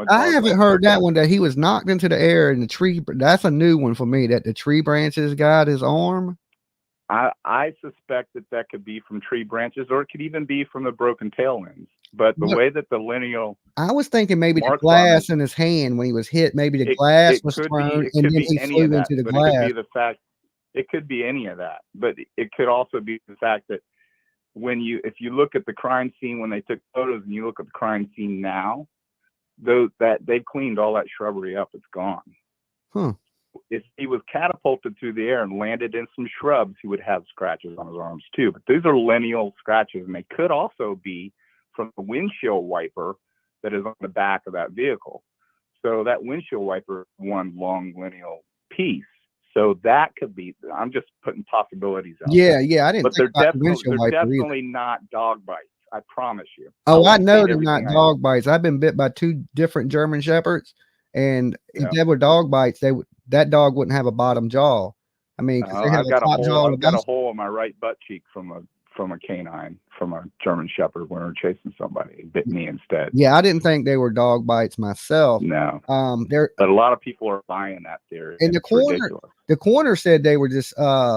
I haven't heard that one, that he was knocked into the air and the tree. That's a new one for me, that the tree branches got his arm. I suspect that could be from tree branches, or it could even be from the broken tail ends. But the way that the lineal, I was thinking maybe the glass in his hand when he was hit, maybe the glass was thrown and then he flew into the glass. It could be the fact. It could be any of that, but it could also be the fact that if you look at the crime scene when they took photos and you look at the crime scene now, they've cleaned all that shrubbery up. It's gone. If he was catapulted through the air and landed in some shrubs, he would have scratches on his arms too. But these are lineal scratches, and they could also be from the windshield wiper that is on the back of that vehicle. So that windshield wiper is one long lineal piece. So that could be, I'm just putting possibilities out there. Yeah, I didn't but think they're about definitely, definitely not dog bites. I promise you. Oh, I know they're not dog bites. I've been bit by 2 different German Shepherds, and if they were dog bites, that dog wouldn't have a bottom jaw. I mean, I've got a hole in my right butt cheek from a canine, from a German Shepherd when we were chasing somebody. It bit me instead. Yeah, I didn't think they were dog bites myself. No. But a lot of people are buying that theory. And the coroner said they were just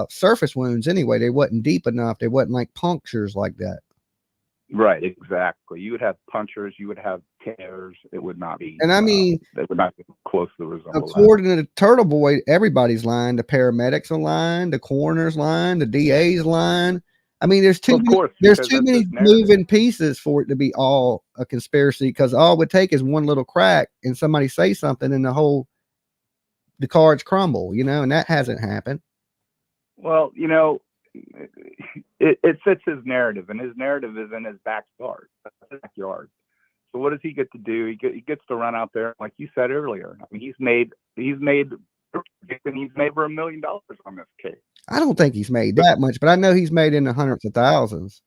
surface wounds anyway. They wasn't deep enough. They wasn't like punctures like that. Right, exactly. You would have punctures, you would have tears. It would not be. And I mean, they would not be close to the result. According to the TURTLEBOY, everybody's lying. The paramedics are lying. The coroner's lying. The DA's lying. I mean, there's too many moving pieces for it to be all a conspiracy, because all it would take is one little crack and somebody say something and the cards crumble, and that hasn't happened. Well, it fits his narrative, and his narrative is in his backyard. So what does he get to do? He gets to run out there, like you said earlier. I mean, he's made they're predicting he's made over $1 million on this case. I don't think he's made that much, but I know he's made in the hundreds of thousands.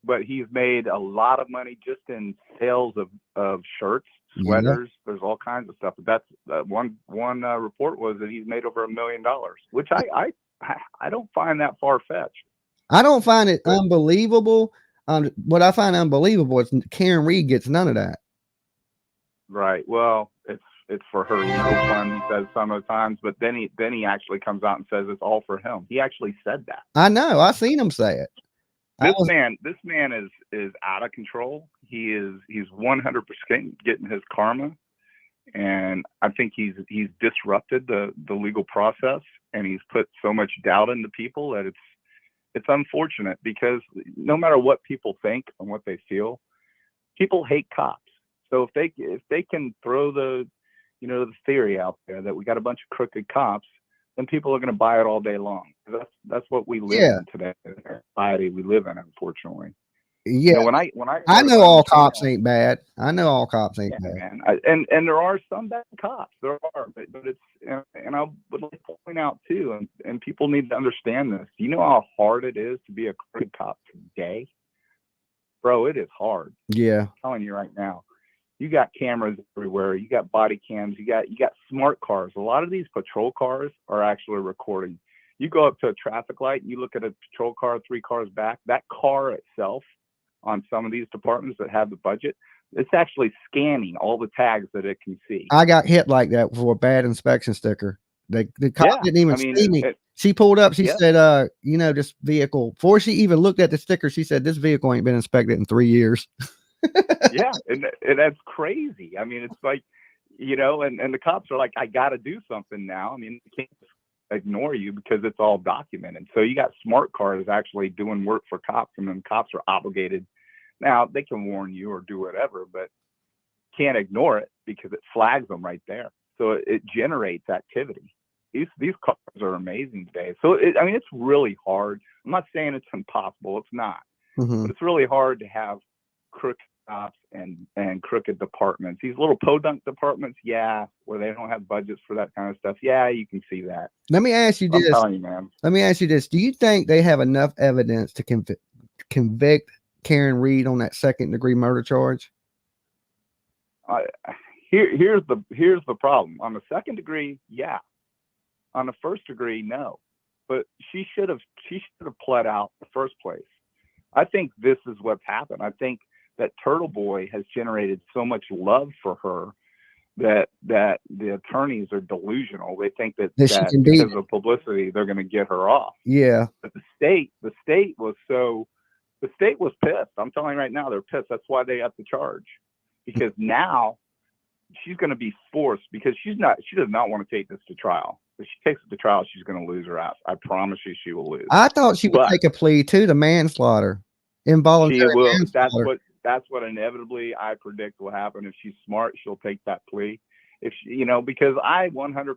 But he's made a lot of money just in sales of shirts, sweaters. Yeah. There's all kinds of stuff. But that's one report was that he's made over $1 million, which I don't find that far fetched. I don't find it unbelievable. What I find unbelievable is Karen Reed gets none of that. Right. Well, it's for her legal fund, he says some of the times, but then he actually comes out and says it's all for him. He actually said that. I know. I seen him say it. This man is out of control. He's 100% getting his karma, and I think he's disrupted the legal process, and he's put so much doubt into people that it's unfortunate, because no matter what people think and what they feel, people hate cops. So if they can throw the theory out there that we got a bunch of crooked cops, then people are going to buy it all day long. That's what we live in today, in the society we live in, unfortunately. Yeah. When I know all cops ain't bad. I know all cops ain't bad. Man. And there are some bad cops. There are, but it's, and I would like to point out too, and people need to understand this. Do you know how hard it is to be a crooked cop today? Bro, it is hard. Yeah. I'm telling you right now. You got cameras everywhere. You got body cams. You got smart cars. A lot of these patrol cars are actually recording. You go up to a traffic light, and you look at a patrol car 3 cars back. That car itself, on some of these departments that have the budget, it's actually scanning all the tags that it can see. I got hit like that for a bad inspection sticker. The cop didn't even see me. She pulled up. She said, this vehicle, before she even looked at the sticker, she said, this vehicle ain't been inspected in 3 years. Yeah, and that's crazy. I mean, it's like, and the cops are like, I got to do something now. I mean, they can't ignore you because it's all documented. So you got smart cars actually doing work for cops, and then cops are obligated. Now, they can warn you or do whatever, but can't ignore it because it flags them right there. So it generates activity. These cars are amazing today. So, it's really hard. I'm not saying it's impossible. It's not. Mm-hmm. But it's really hard to have crooked cops and crooked departments. These little podunk departments, where they don't have budgets for that kind of stuff. Yeah, you can see that. Let me ask you this. I'm telling you, man. Let me ask you this. Do you think they have enough evidence to convict Karen Reed on that 2nd-degree murder charge? Here's the problem. On the 2nd degree, yeah. On the 1st degree, no. But she should have pled out the first place. I think this is what's happened. I think that TURTLEBOY has generated so much love for her that the attorneys are delusional. They think that because of publicity, they're going to get her off. Yeah. But the state was pissed. I'm telling you right now, they're pissed. That's why they upped the charge, because now she's going to be forced, because she does not want to take this to trial. If she takes it to trial, she's going to lose her ass. I promise you, she will lose. I thought she would take a plea to the manslaughter, involuntary manslaughter. That's what inevitably I predict will happen. If she's smart, she'll take that plea. If she, because I 100%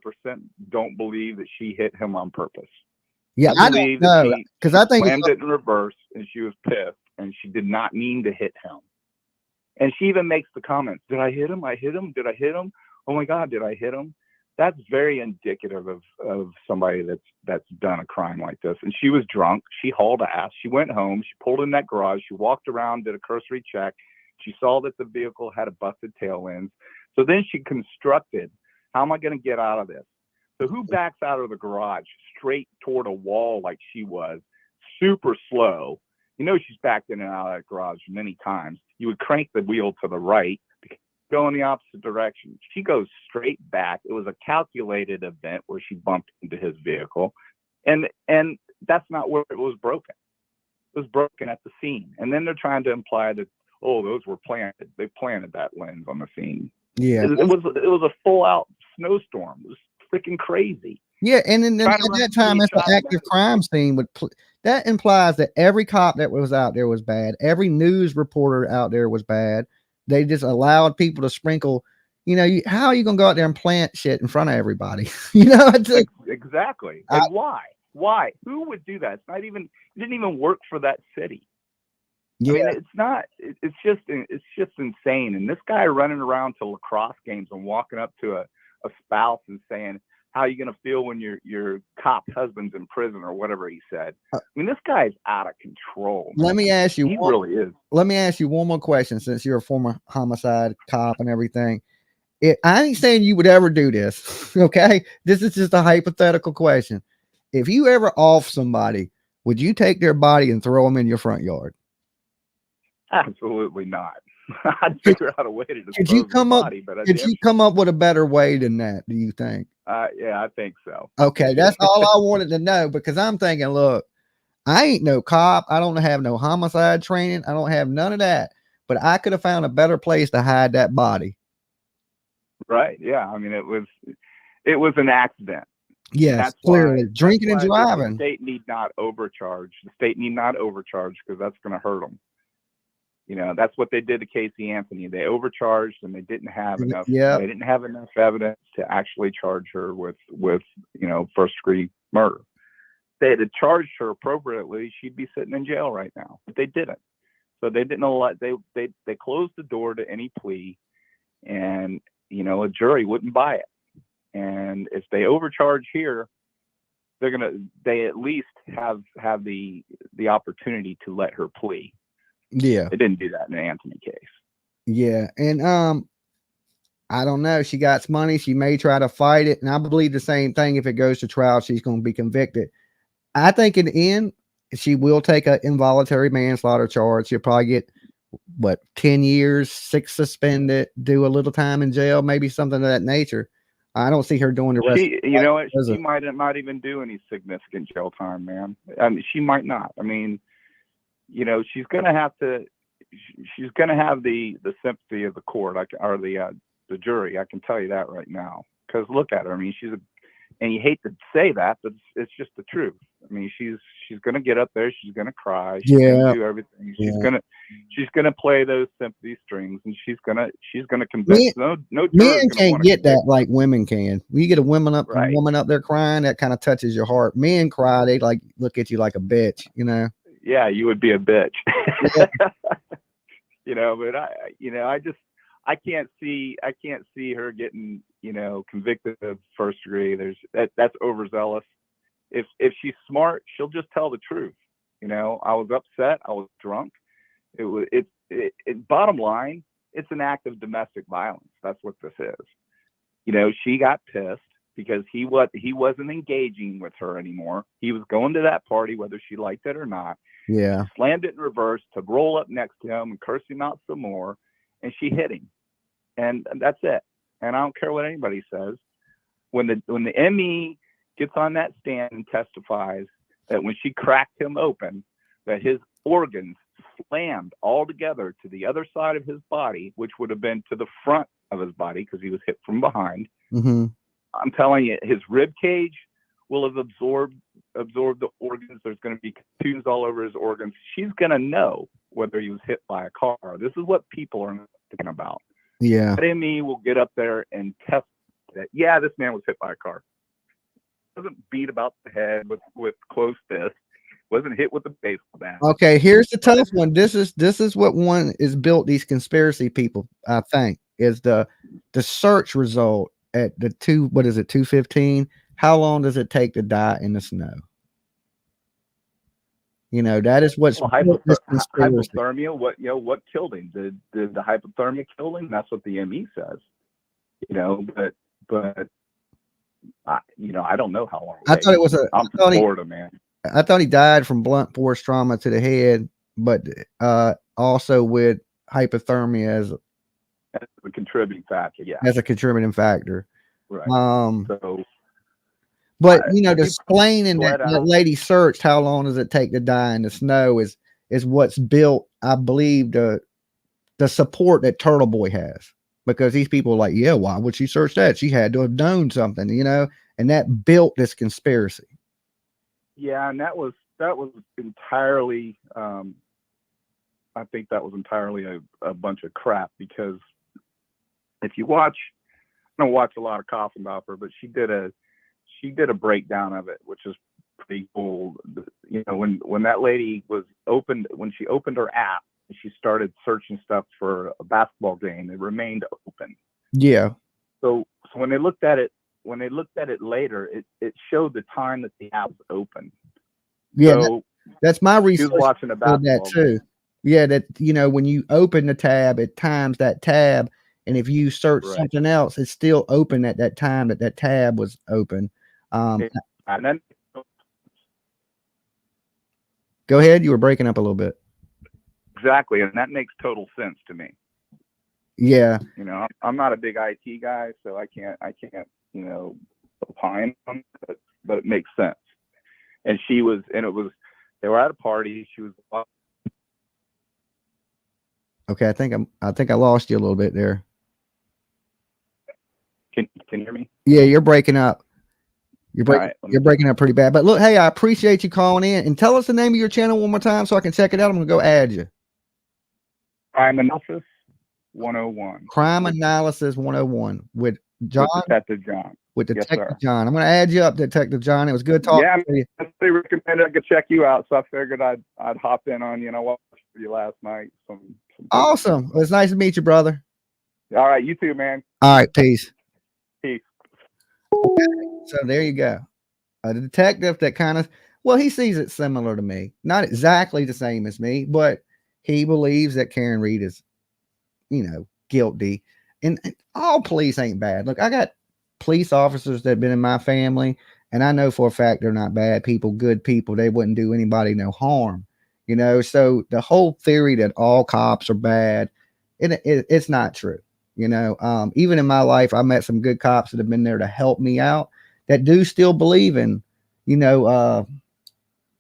don't believe that she hit him on purpose. Yeah, I don't know, because I think slammed it in reverse, and she was pissed, and she did not mean to hit him. And she even makes the comment, "Did I hit him? I hit him. Did I hit him? Oh my God, did I hit him?" That's very indicative of somebody that's done a crime like this. And she was drunk. She hauled ass. She went home. She pulled in that garage. She walked around, did a cursory check. She saw that the vehicle had a busted tail end. So then she constructed, how am I going to get out of this? So who backs out of the garage straight toward a wall like she was, super slow? She's backed in and out of that garage many times. You would crank the wheel to the right, go in the opposite direction. She goes straight back. It was a calculated event where she bumped into his vehicle, and that's not where it was broken. It was broken at the scene. And then they're trying to imply that, those were planted. They planted that lens on the scene. Yeah, it was a full out snowstorm. It was freaking crazy. Yeah, and then at that time, it's an active crime scene. That implies that every cop that was out there was bad. Every news reporter out there was bad. They just allowed people to sprinkle. How are you going to go out there and plant shit in front of everybody? Exactly. And why? Why? Who would do that? It didn't even work for that city. Yeah. It's not. It's just insane. And this guy running around to lacrosse games and walking up to a spouse and saying, how you gonna feel when your cop husband's in prison or whatever he said. I mean, this guy's out of control. Let me ask you. He really is. Let me ask you one more question, since you're a former homicide cop and everything. I ain't saying you would ever do this. Okay, this is just a hypothetical question. If you ever off somebody, would you take their body and throw them in your front yard? Absolutely not. I'd figure out a way to dispose Could you come of the up? body, but Could you come up with a better way than that? Do you think? yeah, I think so. Okay, that's all I wanted to know, because I'm thinking, look, I ain't no cop. I don't have no homicide training. I don't have none of that. But I could have found a better place to hide that body. Right. Yeah. I mean, it was an accident. Yes, That's clearly. why, Drinking and driving. The state need not overcharge. The state need not overcharge, because that's going to hurt them. You know, that's what they did to Casey Anthony. They overcharged, and they didn't have enough. Yep. They didn't have enough evidence to actually charge her with first degree murder. If they had charged her appropriately, she'd be sitting in jail right now. But they didn't. So they didn't allow. They closed the door to any plea, and a jury wouldn't buy it. And if they overcharge here, they at least have the opportunity to let her plea. Yeah. They didn't do that in the Anthony case. Yeah. And I don't know. She got money. She may try to fight it. And I believe the same thing. If it goes to trial, she's going to be convicted. I think in the end, she will take an involuntary manslaughter charge. She'll probably get 10 years, 6 suspended, do a little time in jail, maybe something of that nature. I don't see her doing the rest. She might not even do any significant jail time, man. I mean, she might not. I mean, she's going to have the sympathy of the court, or the jury. I can tell you that right now, because look at her. I mean, and you hate to say that, but it's just the truth. I mean, she's going to get up there. She's going to cry. She's going to do everything. She's going to play those sympathy strings, and she's going to convince. No men can't get that like women can. When you get a woman up there crying, that kind of touches your heart. Men cry, they like look at you like a bitch, Yeah, you would be a bitch. Yeah. But I can't see her getting, convicted of first degree. That's overzealous. If she's smart, she'll just tell the truth. I was upset. I was drunk. Bottom line, it's an act of domestic violence. That's what this is. She got pissed because he wasn't engaging with her anymore. He was going to that party, whether she liked it or not. Yeah. She slammed it in reverse to roll up next to him and curse him out some more. And she hit him. And that's it. And I don't care what anybody says. When the ME gets on that stand and testifies that when she cracked him open, that his organs slammed all together to the other side of his body, which would have been to the front of his body because he was hit from behind. Mm-hmm. I'm telling you, his rib cage will have absorbed the organs. There's going to be contusions all over his organs. She's going to know whether he was hit by a car. This is what people are thinking about. Yeah. That ME will get up there and test that, yeah, this man was hit by a car. Wasn't beat about the head with close fist. Wasn't hit with a baseball bat. Okay, here's the tough one. This is what one is built, these conspiracy people, I think, is the search result at the 2:15. How long does it take to die in the snow? That is what's hypothermia. What killed him? Did the hypothermia kill him? That's what the ME says. But I don't know how long. I thought it was I'm from Florida, man. I thought he died from blunt force trauma to the head, but also with hypothermia as a contributing factor. Yeah, as a contributing factor. Right. But the explaining that lady searched how long does it take to die in the snow is what's built, I believe, the support that TURTLEBOY has, because these people are like, yeah, why would she search that? She had to have known something, and that built this conspiracy. Yeah, and that was entirely. I think that was entirely a bunch of crap, because if you watch, I don't watch a lot of Coffin Bopper, but she did a breakdown of it, which is pretty cool. When that lady was opened, when she opened her app and she started searching stuff for a basketball game, it remained open. Yeah. So when they looked at it when they looked at it later, it showed the time that the app was open. Yeah, So that's my she research. was watching a Did basketball that too. game. Yeah, that when you open the tab, it times that tab, and if you search Right. something else, it's still open at that time that tab was open. And then Go ahead. You were breaking up a little bit. exactly, and that makes total sense to me. Yeah. I'm not a big IT guy, so I can't opine on it, but it makes sense. And they were at a party. She was. Okay. I think I lost you a little bit there. Can you hear me? Yeah, you're breaking up. You're Right, breaking up pretty bad. But look, hey, I appreciate you calling in, and tell us the name of your channel one more time so I can check it out. I'm gonna go add you. Crime Analysis 101. Crime Analysis 101 with John. With Detective John. With Yes, Detective sir. John. I'm gonna add you up, Detective John. It was good talking to you. They recommended I could check you out, so I figured I'd hop in on you. And I watched you last night. Some Awesome. Well, it's nice to meet you, brother. All right, you too, man. All right, peace. Peace. So there you go. A detective that he sees it similar to me. Not exactly the same as me, but he believes that Karen Reed is, guilty. And all police ain't bad. Look, I got police officers that have been in my family, and I know for a fact they're not bad people, good people. They wouldn't do anybody no harm. So the whole theory that all cops are bad, it's not true. Even in my life, I met some good cops that have been there to help me out that do still believe in,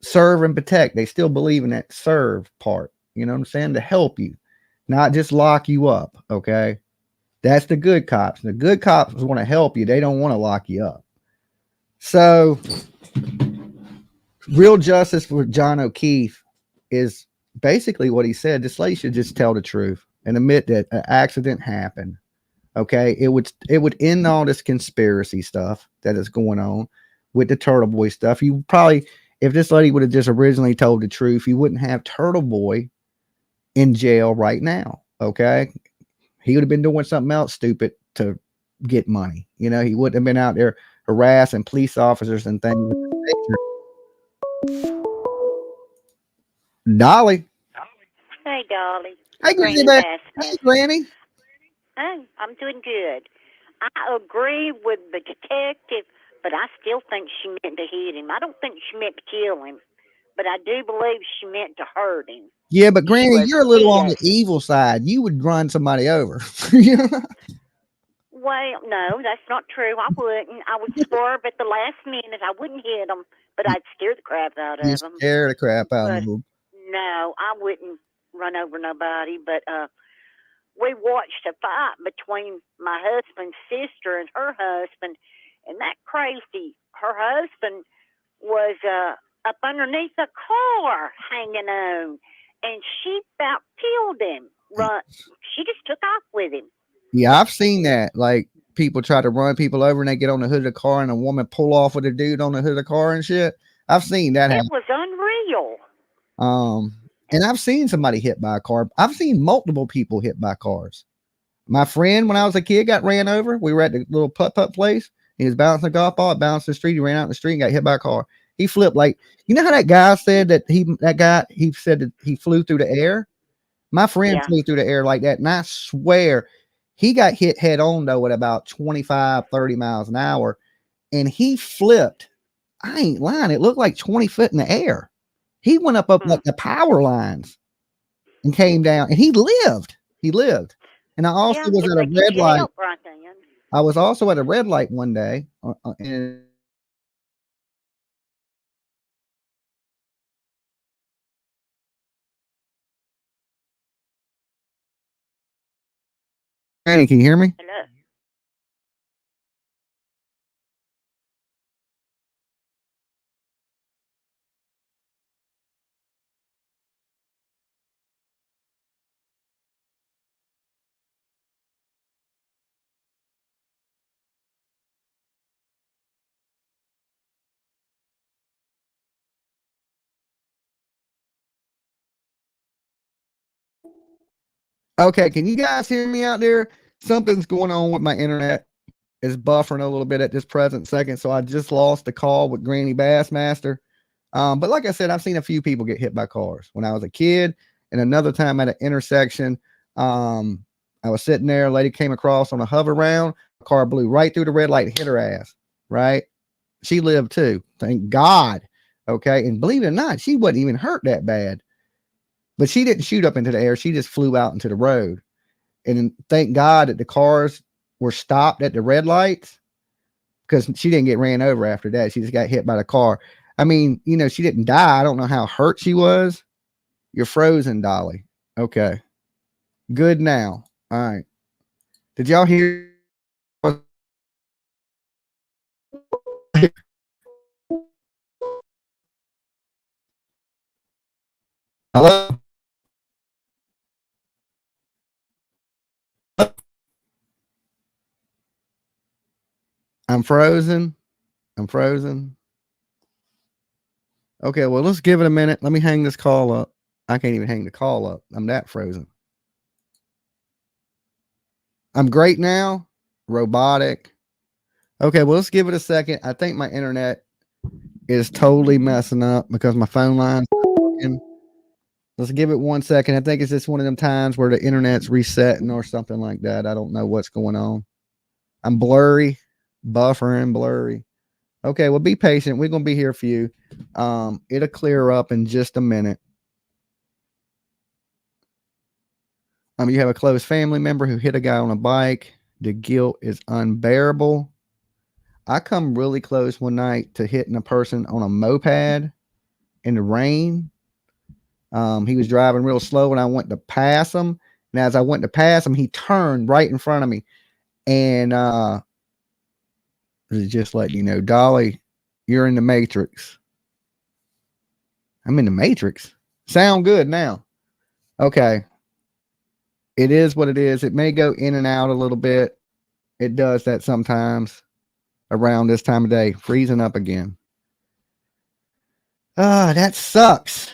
serve and protect. They still believe in that serve part, you know what I'm saying? To help you, not just lock you up. Okay. That's the good cops. The good cops want to help you. They don't want to lock you up. So real justice for John O'Keefe is basically what he said. This lady should just tell the truth and admit that an accident happened. Okay. It would end all this conspiracy stuff that is going on with the Turtle Boy stuff. You probably, if this lady would have just originally told the truth, you wouldn't have Turtle Boy in jail right now. Okay. He would have been doing something else stupid to get money. He wouldn't have been out there harassing police officers and things. Dolly. Hey, Dolly. Hey, Granny Granny. Baskin. Hey, Granny. Oh, I'm doing good. I agree with the detective, but I still think she meant to hit him. I don't think she meant to kill him, but I do believe she meant to hurt him. Yeah, but Granny, you're a little on the pissed. evil side. You would run somebody over. Well, no, that's not true. I wouldn't. I would swerve at the last minute. I wouldn't hit them, but I'd scare the crap out You of them. scare the crap out of them. No, I wouldn't run over nobody, but we watched a fight between my husband's sister and her husband, and that crazy, her husband was up underneath the car hanging on, and she about killed him. She just took off with him. Yeah, I've seen that. Like, people try to run people over and they get on the hood of the car and a woman pull off with a dude on the hood of the car and shit. I've seen that happen. It was unreal. And I've seen somebody hit by a car. I've seen multiple people hit by cars. My friend, when I was a kid, got ran over. We were at the little putt-putt place. He was bouncing a golf ball, bounced the street. He ran out in the street and got hit by a car. He flipped how that guy said that he said that he flew through the air. My friend flew through the air like that. And I swear he got hit head on though at about 25, 30 miles an hour. And he flipped. I ain't lying. It looked like 20 foot in the air. He went up like the power lines and came down, and he lived. And I also was at a red light. I was also at a red light one day. And Granny, can you hear me? Hello. Okay, can you guys hear me out there? Something's going on with my internet. is buffering a little bit at this present second. So I just lost the call with Granny Bassmaster. But like I said, I've seen a few people get hit by cars when I was a kid, and another time at an intersection. I was sitting there, a lady came across on a hover round, a car blew right through the red light, hit her ass, right? She lived too. Thank God. Okay. And believe it or not, she wasn't even hurt that bad. But she didn't shoot up into the air. She just flew out into the road. And thank God that the cars were stopped at the red lights, because she didn't get ran over after that. She just got hit by the car. I mean, you know, she didn't die. I don't know how hurt she was. You're frozen, Dolly. Okay. Good now. All right. Did y'all hear? Hello? I'm frozen. I'm frozen. Okay, well, let's give it a minute. Let me hang this call up. I can't even hang the call up. I'm that frozen. I'm great now. Robotic. Okay, well, let's give it a second. I think my internet is totally messing up because my phone line's working. Let's give it 1 second. I think it's just one of them times where the internet's resetting or something like that. I don't know what's going on. I'm blurry, buffering, blurry. Okay, well, be patient. We're gonna be here for you. It'll clear up in just a minute. You have a close family member who hit a guy on a bike. The guilt is unbearable. I come really close one night to hitting a person on a moped in the rain. He was driving real slow and I went to pass him. And as I went to pass him, he turned right in front of me. And just letting you know, Dolly, you're in the Matrix. I'm in the Matrix. Sound good now. Okay. It is what it is. It may go in and out a little bit. It does that sometimes around this time of day, freezing up again. That sucks.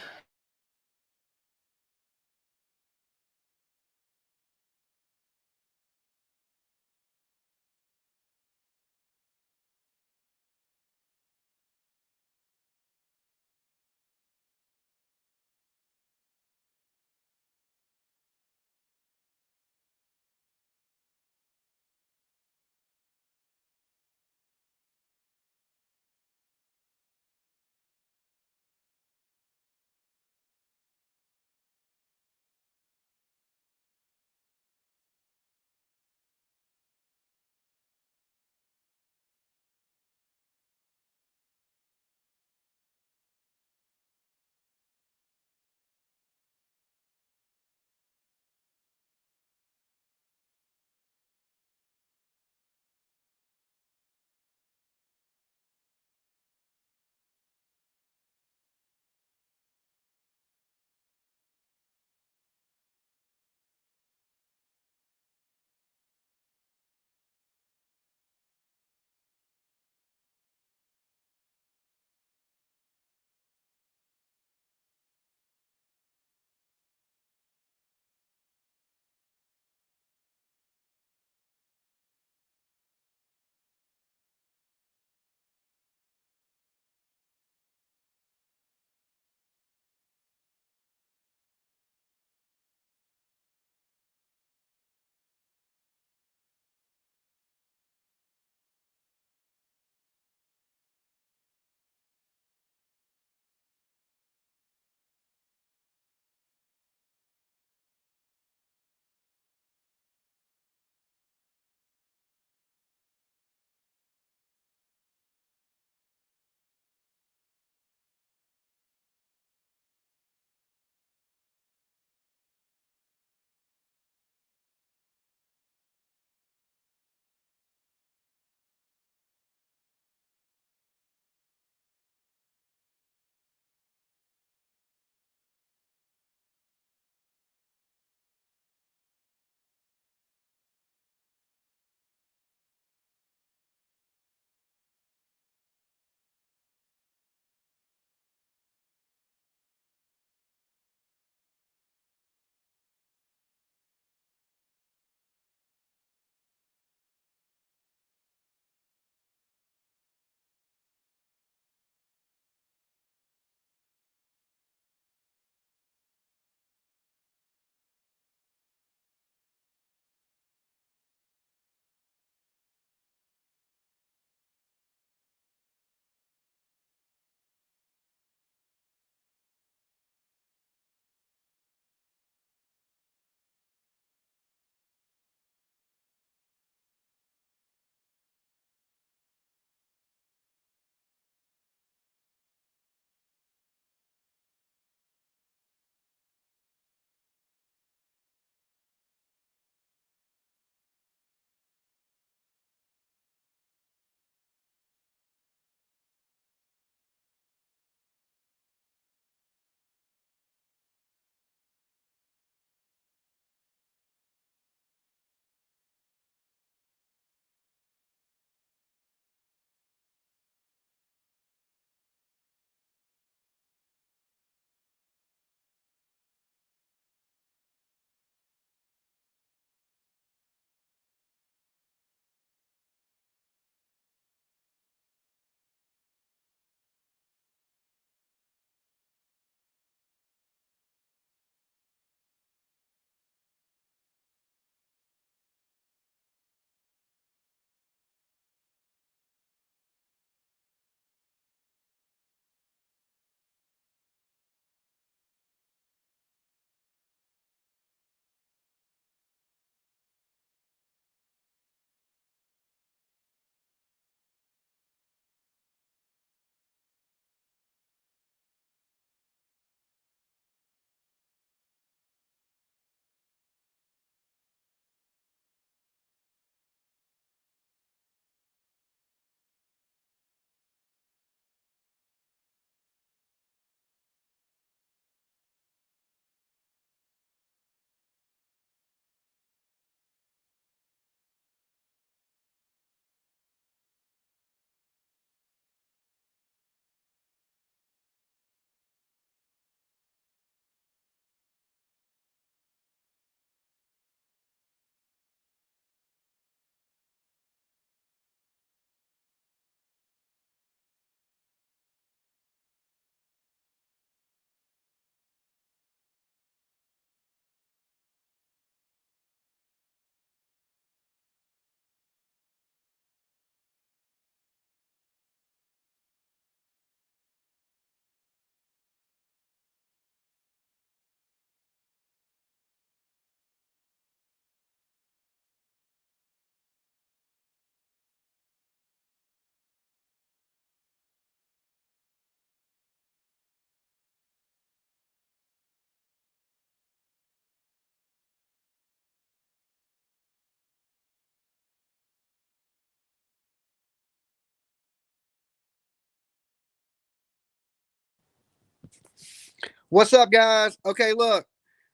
What's up, guys? Okay, look,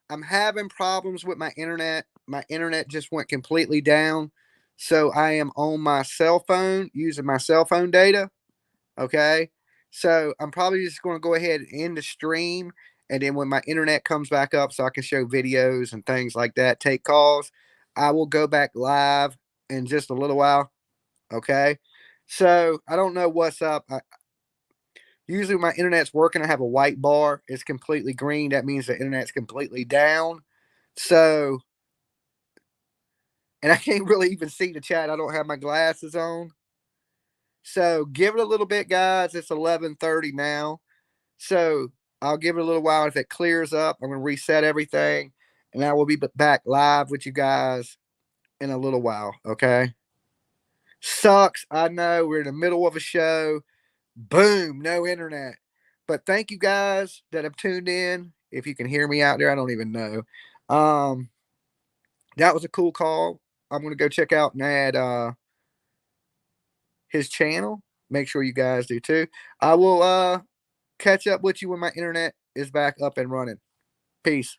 I'm having problems with my internet. My internet just went completely down. So I am on my cell phone using my cell phone data. Okay. So I'm probably just going to go ahead and end the stream. And then when my internet comes back up so I can show videos and things like that, take calls, I will go back live in just a little while. Okay. So I don't know what's up. Usually my internet's working. I have a white bar. It's completely green. That means the internet's completely down. So, and I can't really even see the chat. I don't have my glasses on. So give it a little bit, guys. It's 11:30 now. So I'll give it a little while. If it clears up, I'm going to reset everything. And I will be back live with you guys in a little while. Okay. Sucks. I know we're in the middle of a show. Boom, no internet. But thank you guys that have tuned in. If you can hear me out there, I don't even know. That was a cool call. I'm gonna go check out and add his channel. Make sure you guys do too. I will catch up with you when my internet is back up and running. Peace.